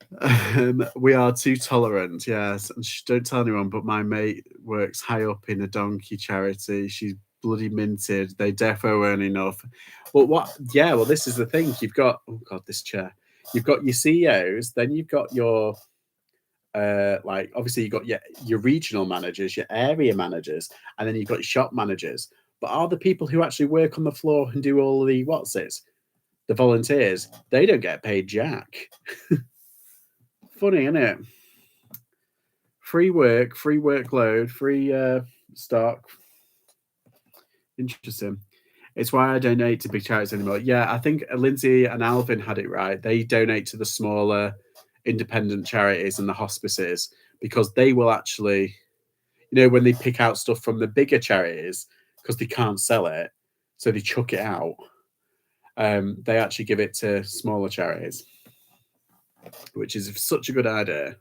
Speaker 1: that. We are too tolerant, yes. And don't tell anyone, but my mate works high up in a donkey charity. She's bloody minted. They defo earn enough. But what? Yeah, well, this is the thing. You've got, oh God, this chair. You've got your CEOs, then you've got your obviously you've got your regional managers, your area managers, and then you've got your shop managers. But are the people who actually work on the floor and do all the the volunteers, they don't get paid jack. Funny, isn't it? Free work, free workload, free stock. Interesting. It's why I donate to big charities anymore. Yeah, I think Lindsay and Alvin had it right. They donate to the smaller independent charities and the hospices because they will actually, when they pick out stuff from the bigger charities because they can't sell it, so they chuck it out. They actually give it to smaller charities, which is such a good idea.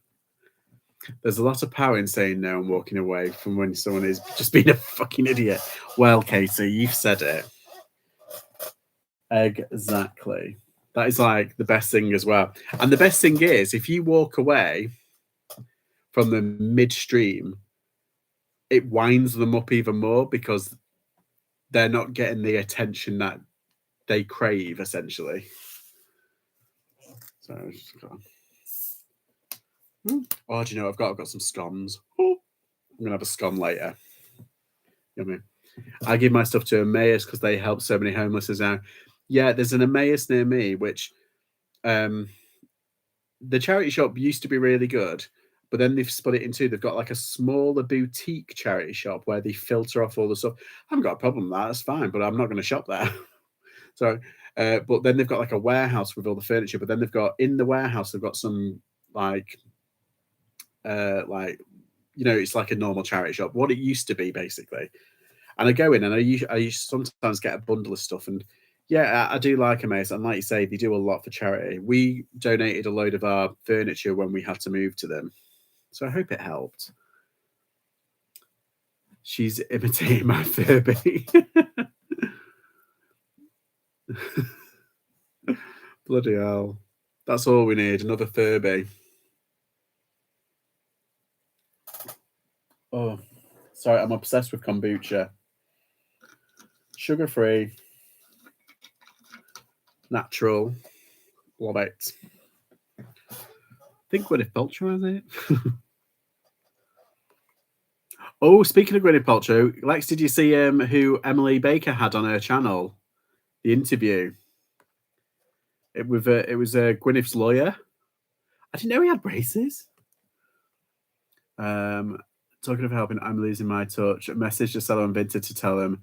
Speaker 1: There's a lot of power in saying no and walking away from when someone is just being a fucking idiot. Well, Katie, you've said it. Exactly. That is the best thing as well. And the best thing is, if you walk away from the midstream, it winds them up even more because they're not getting the attention that they crave, essentially. So, oh, do you know, I've got some scones. Oh, I'm going to have a scone later. Yummy. I give my stuff to Emmaus because they help so many homeless now. Yeah, there's an Emmaus near me, which the charity shop used to be really good, but then they've split it in two. They've got a smaller boutique charity shop where they filter off all the stuff. I haven't got a problem with that. That's fine, but I'm not going to shop there. So, but then they've got a warehouse with all the furniture. But then they've got in the warehouse, they've got some it's like a normal charity shop, what it used to be basically. And I go in and I sometimes get a bundle of stuff. And yeah, I do like Emmaus. And like you say, they do a lot for charity. We donated a load of our furniture when we had to move to them. So I hope it helped. She's imitating my Furby. Bloody hell. That's all we need, another Furby. Oh, sorry, I'm obsessed with kombucha. Sugar-free. Natural. Love it. I think Gwyneth Paltrow has it. Oh, speaking of Gwyneth Paltrow, Lex, did you see who Emily Baker had on her channel? The interview. It was Gwyneth's lawyer. I didn't know he had braces. Talking of helping, I'm losing my touch. A message to Seller and Vinted to tell him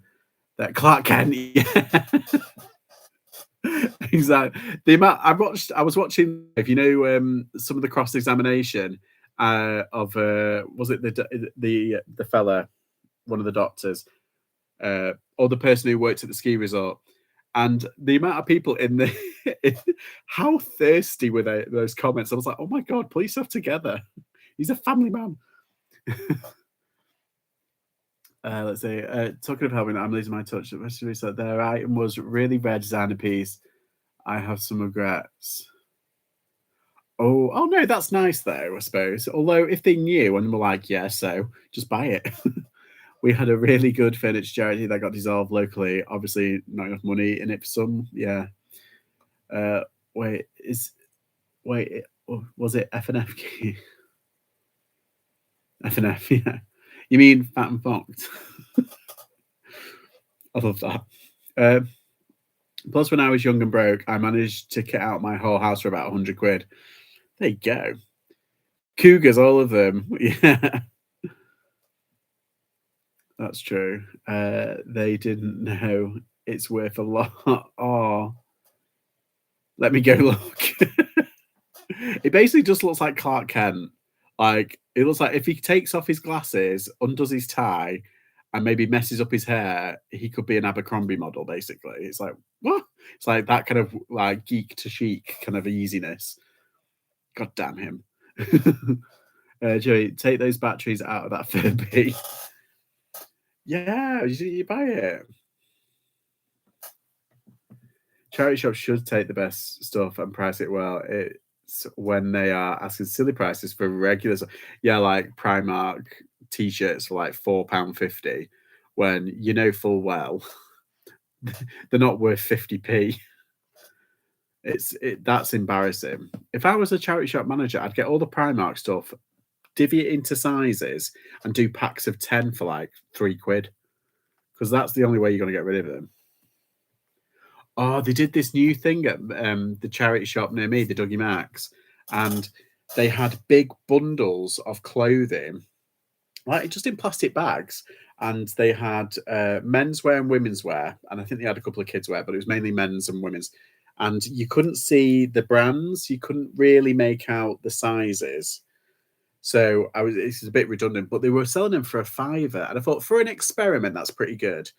Speaker 1: that Clark Kent. Yeah. Exactly. The amount I was watching, if you know, some of the cross examination of was it the fella, one of the doctors, or the person who worked at the ski resort, and the amount of people in the how thirsty were those comments. I was like, oh my God, please stop together. He's a family man. Let's see. Talking of helping, I'm losing my touch. Their item was really rare designer piece. I have some regrets. Oh no, that's nice though, I suppose. Although if they knew and were like, yeah, so just buy it. We had a really good furniture charity that got dissolved locally. Obviously, not enough money in it for some. Yeah. Uh, wait, was it FNF? FNF, yeah. You mean Fat and Foxed? I love that. Plus, when I was young and broke, I managed to kit out my whole house for about 100 quid. There you go. Cougars, all of them. Yeah, that's true. They didn't know it's worth a lot. Oh, let me go look. It basically just looks like Clark Kent. Like, it looks like if he takes off his glasses, undoes his tie, and maybe messes up his hair, he could be an Abercrombie model, basically. It's like, what? It's like that kind of like geek to chic kind of easiness. God damn him. Joey, take those batteries out of that Furby. Yeah, you buy it. Charity shops should take the best stuff and price it well. It's when they are asking silly prices for regular stuff. Yeah, like Primark t-shirts for like £4.50 when you know full well they're not worth 50p. That's embarrassing. If I was a charity shop manager, I'd get all the Primark stuff, divvy it into sizes, and do packs of 10 for like £3, because that's the only way you're going to get rid of them. Oh, they did this new thing at the charity shop near me, the Dougie Max, and they had big bundles of clothing, like just in plastic bags, and they had menswear and women's wear, and I think they had a couple of kids wear, but it was mainly men's and women's. And you couldn't see the brands, you couldn't really make out the sizes. So this is a bit redundant, but they were selling them for £5, and I thought for an experiment that's pretty good.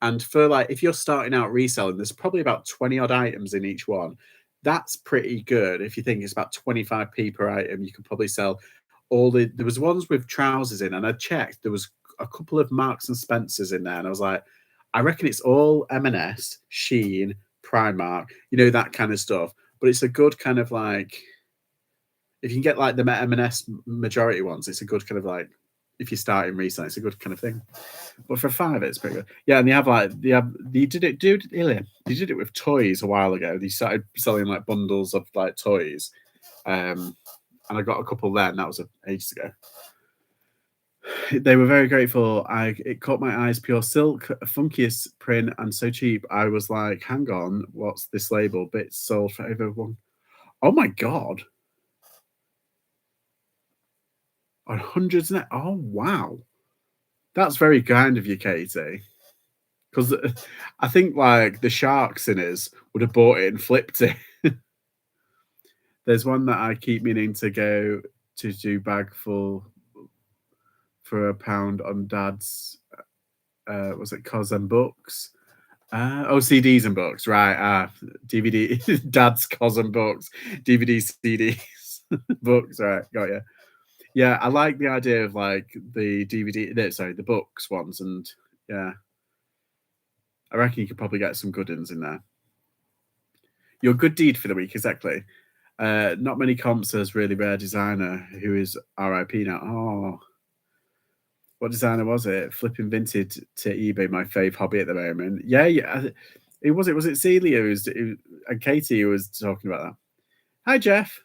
Speaker 1: And for like, if you're starting out reselling, there's probably about 20 odd items in each one. That's pretty good. If you think it's about 25p per item, you could probably sell there was ones with trousers in, and I checked, there was a couple of Marks and Spencers in there. And I was like, I reckon it's all M&S, Shein, Primark, that kind of stuff. But it's a good kind of like, if you can get like the M&S majority ones, it's a good kind of like, if you're starting reselling, it's a good kind of thing. But for £5, it's pretty good. Yeah, and they did it with toys a while ago. They started selling like bundles of like toys, and I got a couple then. That was ages ago. They were very grateful. It caught my eyes. Pure silk, funkiest print, and so cheap. I was like, hang on, what's this label? Bits sold for over one. Oh my god. On hundreds of oh wow. That's very kind of you, Katie. Because I think like the shark sinners would have bought it and flipped it. There's one that I keep meaning to go to do bag full for £1 on Dad's. Was it Cos and Books? CDs and books, right? DVD, Dad's Cos and Books, DVD, CDs, books, right? Got you. Yeah, I like the idea of like the the books ones, and yeah, I reckon you could probably get some good ones in there. Your good deed for the week, exactly. Not many comps as really rare designer who is RIP now. Oh, what designer was it? Flipping vintage to eBay, my fave hobby at the moment. Yeah. Was it Celia and Katie who was talking about that? Hi, Jeff.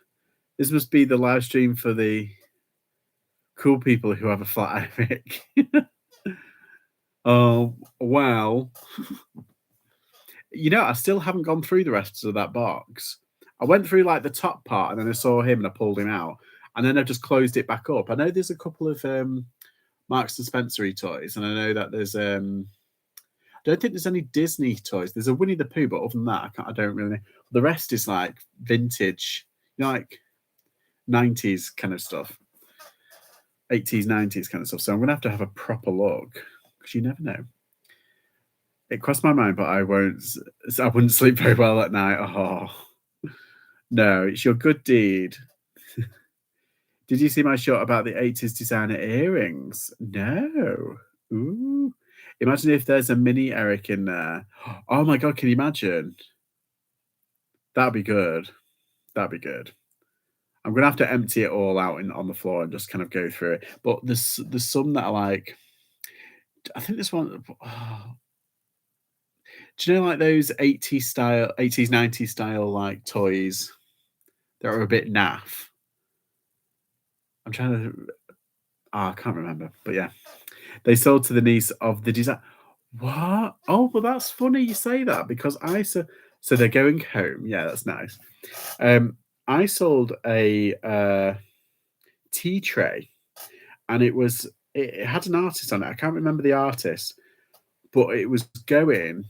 Speaker 1: This must be the live stream for the cool people who have a flat iron. Oh, wow. I still haven't gone through the rest of that box. I went through like the top part, and then I saw him and I pulled him out, and then I've just closed it back up. I know there's a couple of Marks and Spencer toys, and I know that there's I don't think there's any Disney toys. There's a Winnie the Pooh, but other than that, I don't really know. The rest is like vintage, like 90s kind of stuff, 80s, 90s kind of stuff. So I'm gonna have to have a proper look, because you never know. It crossed my mind, but I wouldn't sleep very well at night. Oh no, it's your good deed. Did you see my shot about the 80s designer earrings? No. Ooh. Imagine if there's a mini Eric in there. Oh my god, can you imagine? That'd be good. That'd be good. I'm gonna have to empty it all out on the floor and just kind of go through it. But there's some that are like, I think this one. Do you know like those 80s style, 80s, 90s style like toys that are a bit naff? I'm trying to. I can't remember, but yeah, they sold to the niece of the design. What? Oh, well, that's funny you say that because so they're going home. Yeah, that's nice. I sold a tea tray, and it had an artist on it. I can't remember the artist, but it was going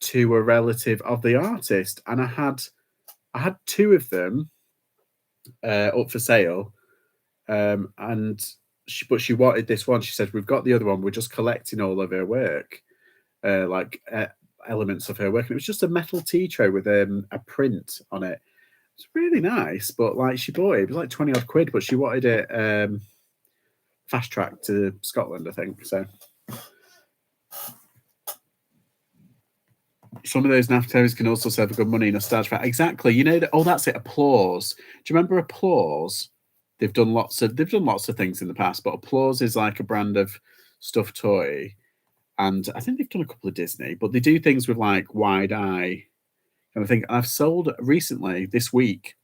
Speaker 1: to a relative of the artist, and I had two of them up for sale, and but she wanted this one. She said, "We've got the other one. We're just collecting all of her work, elements of her work." And it was just a metal tea tray with a print on it. It's really nice, but like she bought it. It was like 20 odd quid, but she wanted it fast track to Scotland, I think. So some of those NAFTAs can also serve a good money nostalgia. Exactly. You know that. Oh, that's it. Applause. Do you remember Applause? They've done lots of things in the past, but Applause is like a brand of stuffed toy, and I think they've done a couple of Disney, but they do things with like Wide Eye kind of thing. And I've sold recently this week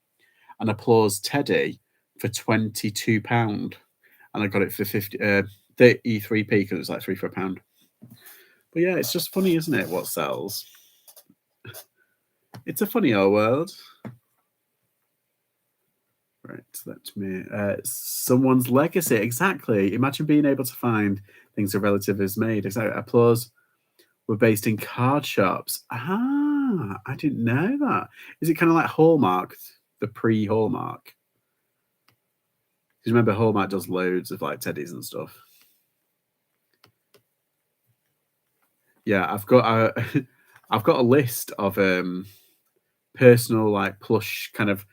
Speaker 1: an Applause teddy for £22, and I got it for 33p because it was like 3 for £1. But yeah, it's just funny, isn't it? What sells? It's a funny old world. Right, let me. Someone's legacy, exactly. Imagine being able to find things a relative has made. Exactly. Applause were based in card shops. Ah, I didn't know that. Is it kind of like Hallmark, the pre-Hallmark? Because remember, Hallmark does loads of like teddies and stuff. Yeah, I've got I've got a list of personal like plush kind of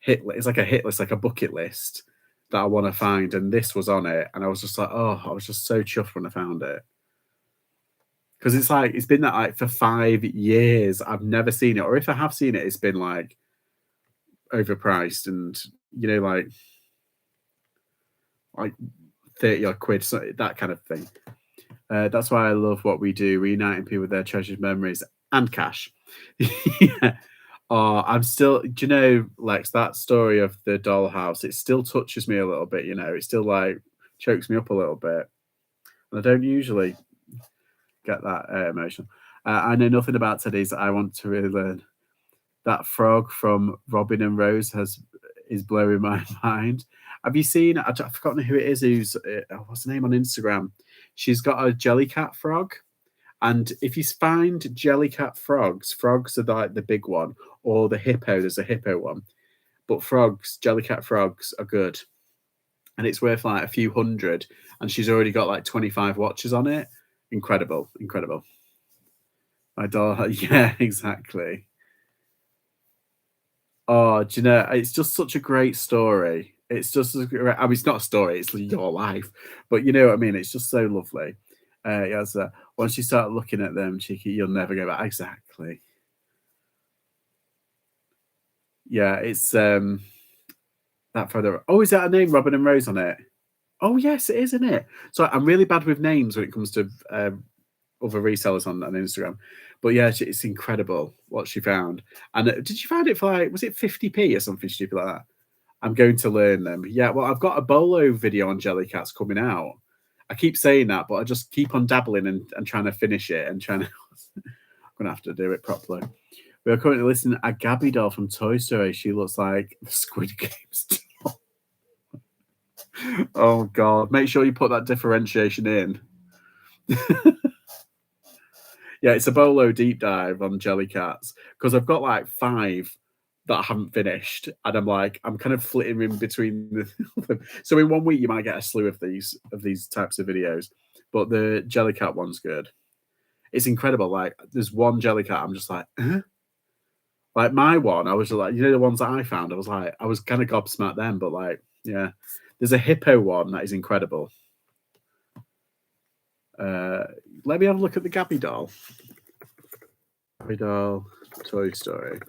Speaker 1: it's like a hit list, like a bucket list that I want to find, and this was on it, and I was just like, oh, I was just so chuffed when I found it because it's like it's been that like for 5 years I've never seen it, or if I have seen it, it's been like overpriced and like 30 odd quid, so that kind of thing. That's why I love what we do, reuniting people with their treasured memories and cash. Yeah. Oh, I'm still, do you know, Lex, that story of the dollhouse, it still touches me a little bit, it still like chokes me up a little bit. And I don't usually get that emotional. I know nothing about today's. I want to really learn. That frog from Robin and Rose is blowing my mind. Have you seen? I've forgotten who it is. Who's what's the name on Instagram? She's got a jellycat frog. And if you find jellycat frogs are like the big one, or the hippo, there's a hippo one. But jellycat frogs are good. And it's worth like a few hundred. And she's already got like 25 watches on it. Incredible. Incredible. My daughter, yeah, exactly. Oh, do you know, it's just such a great story. It's just, I mean, it's not a story, it's your life. But you know what I mean? It's just so lovely. Yeah, so once you start looking at them, cheeky, you'll never go back. Exactly. Yeah, it's that photo. Oh, is that a name, Robin and Rose on it? Oh, yes, it is, isn't it? So I'm really bad with names when it comes to other resellers on Instagram. But yeah, it's incredible what she found. And did you find it for like, was it 50p or something stupid like that? I'm going to learn them. Yeah, well, I've got a Bolo video on Jellycats coming out. I keep saying that, but I just keep on dabbling and trying to finish it and trying to. I'm going to have to do it properly. We are currently listening to a Gabby doll from Toy Story. She looks like the Squid Games doll. Oh, God. Make sure you put that differentiation in. Yeah, it's a Bolo deep dive on Jellycats because I've got like 5 that I haven't finished, and I'm kind of flitting in between them. So in 1 week you might get a slew of these types of videos, but the Jellycat one's good. It's incredible. Like there's one Jellycat, I'm just like, huh? Like my one, I was just like, the ones that I found, I was kind of gobsmacked then, but like, yeah, there's a hippo one that is incredible. Let me have a look at the Gabby doll. Gabby doll, Toy Story.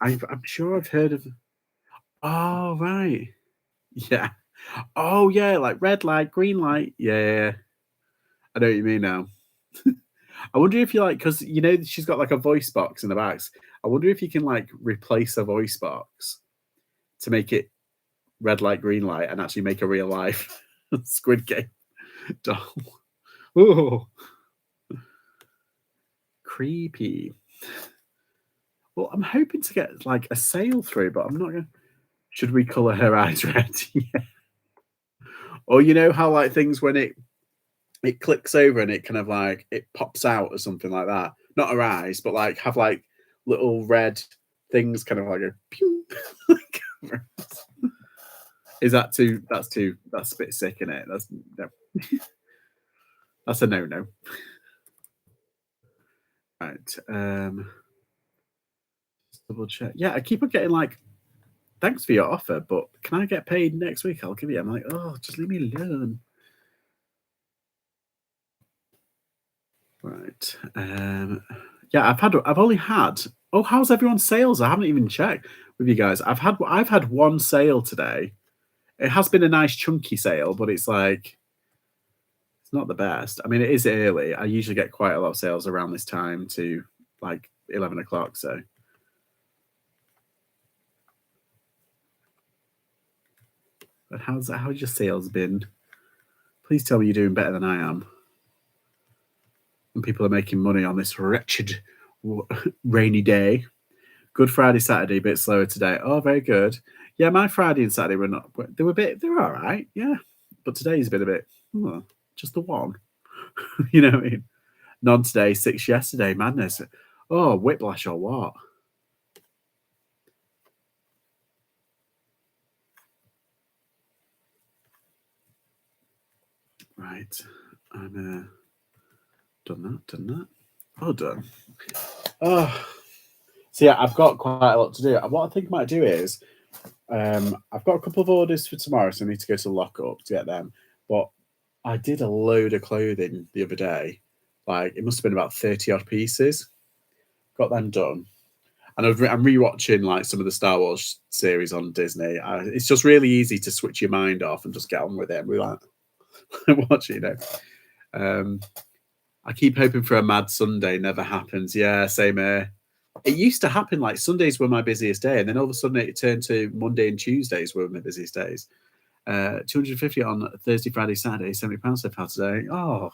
Speaker 1: I'm sure I've heard of. Oh, right. Yeah. Oh, yeah, like red light, green light. Yeah, yeah, yeah. I know what you mean now. I wonder if you like, because you know she's got like a voice box in the back. I wonder if you can like replace a voice box to make it red light, green light, and actually make a real life Squid Game doll. Oh, creepy. Well, I'm hoping to get like a sale through, but I'm not gonna. Should we color her eyes red? Yeah. Or you know how like things when it clicks over and it kind of like it pops out or something like that. Not her eyes, but like have like little red things kind of like a pew. Is that too that's a bit sick, isn't it? That's no. That's a no. Right. Double check. Yeah, I keep on getting like, thanks for your offer, but can I get paid next week? I'll give you. I'm like, oh, just leave me alone. Right. Yeah, I've only had. Oh, how's everyone's sales? I haven't even checked with you guys. I've had one sale today. It has been a nice chunky sale, but it's like it's not the best. I mean, it is early. I usually get quite a lot of sales around this time to like 11 o'clock. So, but how's your sales been? Please tell me you're doing better than I am. And people are making money on this wretched rainy day. Good Friday, Saturday, a bit slower today. Oh, very good. Yeah, my Friday and Saturday were not. They were all right. Yeah, but today's been a bit. Oh, just the one. You know what I mean? None today, 6 yesterday. Madness. Oh, whiplash or what? Right. I'm done that. Oh, done. Oh, so yeah, I've got quite a lot to do. What I think I might do is, I've got a couple of orders for tomorrow, so I need to go to lock up to get them. But I did a load of clothing the other day. Like it must have been about 30 odd pieces. Got them done. And I'm rewatching like some of the Star Wars series on Disney. It's just really easy to switch your mind off and just get on with it. And we like watch it, you know. Um, I keep hoping for a mad Sunday. Never happens. Yeah, same here. It used to happen like Sundays were my busiest day, and then all of a sudden it turned to Monday and Tuesdays were my busiest days. 250 on Thursday, Friday, Saturday, £70 so far today. Oh,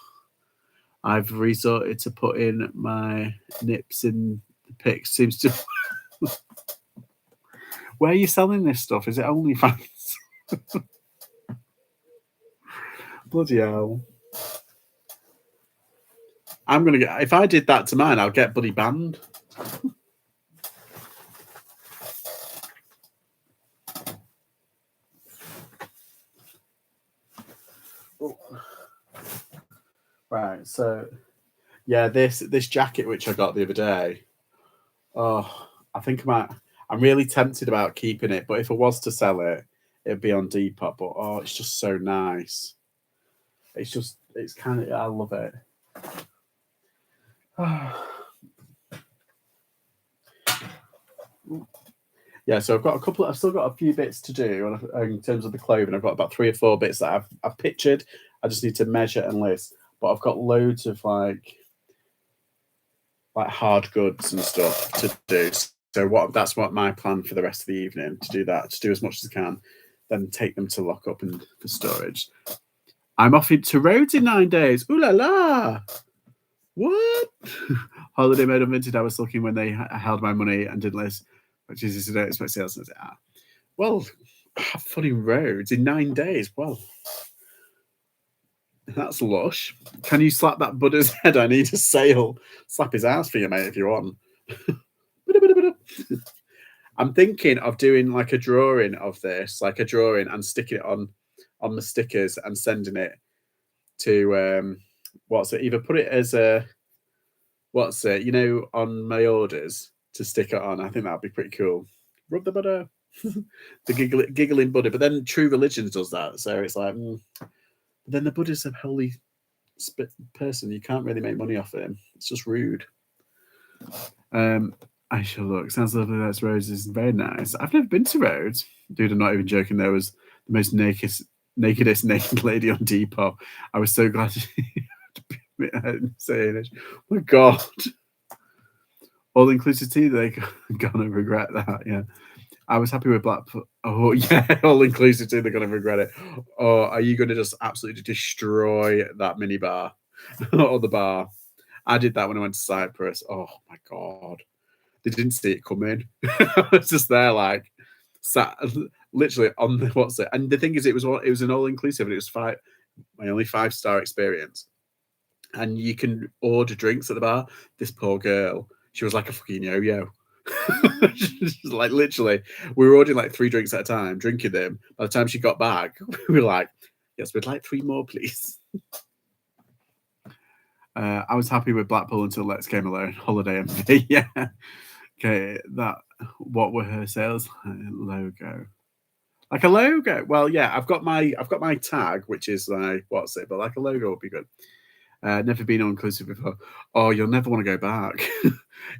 Speaker 1: I've resorted to putting my nips in the pics. Seems to. Where are you selling this stuff? Is it OnlyFans? Bloody hell. I'm gonna get. If I did that to mine, I'll get bloody banned. Right. So yeah, this jacket which I got the other day. Oh, I think I might. I'm really tempted about keeping it, but if I was to sell it, it'd be on Depop. But oh, it's just so nice. It's kind of. I love it. Yeah, so I've got a couple. I've still got a few bits to do in terms of the clothing. I've got about 3 or 4 bits that I've pictured. I just need to measure and list. But I've got loads of like hard goods and stuff to do. So that's what my plan for the rest of the evening to do that, to do as much as I can, then take them to lock up and for storage. I'm off to Rhodes in 9 days. Ooh la la! What? Holiday mode unvented. I was looking when they held my money and didn't list, which is to don't expect sales. Well, have fun in Rhodes in 9 days. Well, that's lush. Can you slap that Buddha's head? I need a sale. Slap his ass for you, mate, if you want. I'm thinking of doing like a drawing of this, like a drawing, and sticking it on the stickers and sending it to what's it? Either put it as a what's it? You know, on my orders to stick it on. I think that'd be pretty cool. Rub the Buddha, the giggling Buddha. But then True Religions does that, so it's like. But then the Buddha's a holy person. You can't really make money off him. It's just rude. I shall look. Sounds lovely. That's Roses. Very nice. I've never been to Rhodes. Dude, I'm not even joking. There was the most nakedest naked lady on Depot. I was so glad to saying it. Oh my God. All inclusive tea, they're gonna regret that. Yeah. I was happy with Blackpool. Oh yeah, all inclusive tea, they're gonna regret it. Or are you gonna just absolutely destroy that mini bar or the bar? I did that when I went to Cyprus. Oh my God. They didn't see it coming. I was just there, like, sat literally on the what's it. And the thing is, it was an all inclusive, and it was my only 5-star experience. And you can order drinks at the bar. This poor girl, she was like a fucking yo-yo. Like literally, we were ordering like 3 drinks at a time, drinking them. By the time she got back, we were like, "Yes, we'd like 3 more, please." I was happy with Blackpool until Let's came alone. Holiday MV, yeah. Okay, what were her sales logo? Like a logo. Well, yeah, I've got my tag, which is like what's it, but like a logo would be good. Never been all inclusive before. Oh, you'll never want to go back.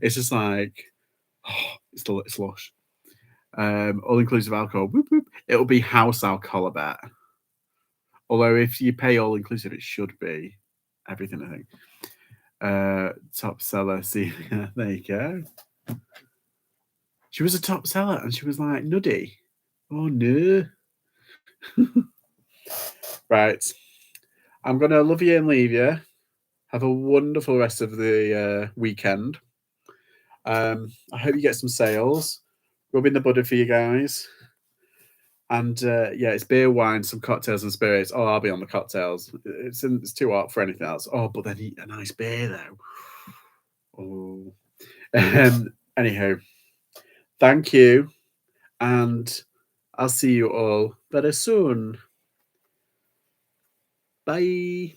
Speaker 1: It's just like it's lush. All inclusive alcohol. Whoop, whoop. It'll be house alcohol, I bet. Although if you pay all inclusive, it should be everything, I think. Top seller. See, there you go. She was a top seller, and she was like nuddy. Oh no. Right. I'm gonna love you and leave you. Have a wonderful rest of the weekend. I hope you get some sales. Rubbing the butter for you guys. And yeah, it's beer, wine, some cocktails and spirits. Oh, I'll be on the cocktails. It's too hot for anything else. Oh, but then eat a nice beer though. Oh. Anyhow, thank you, and I'll see you all very soon. Bye.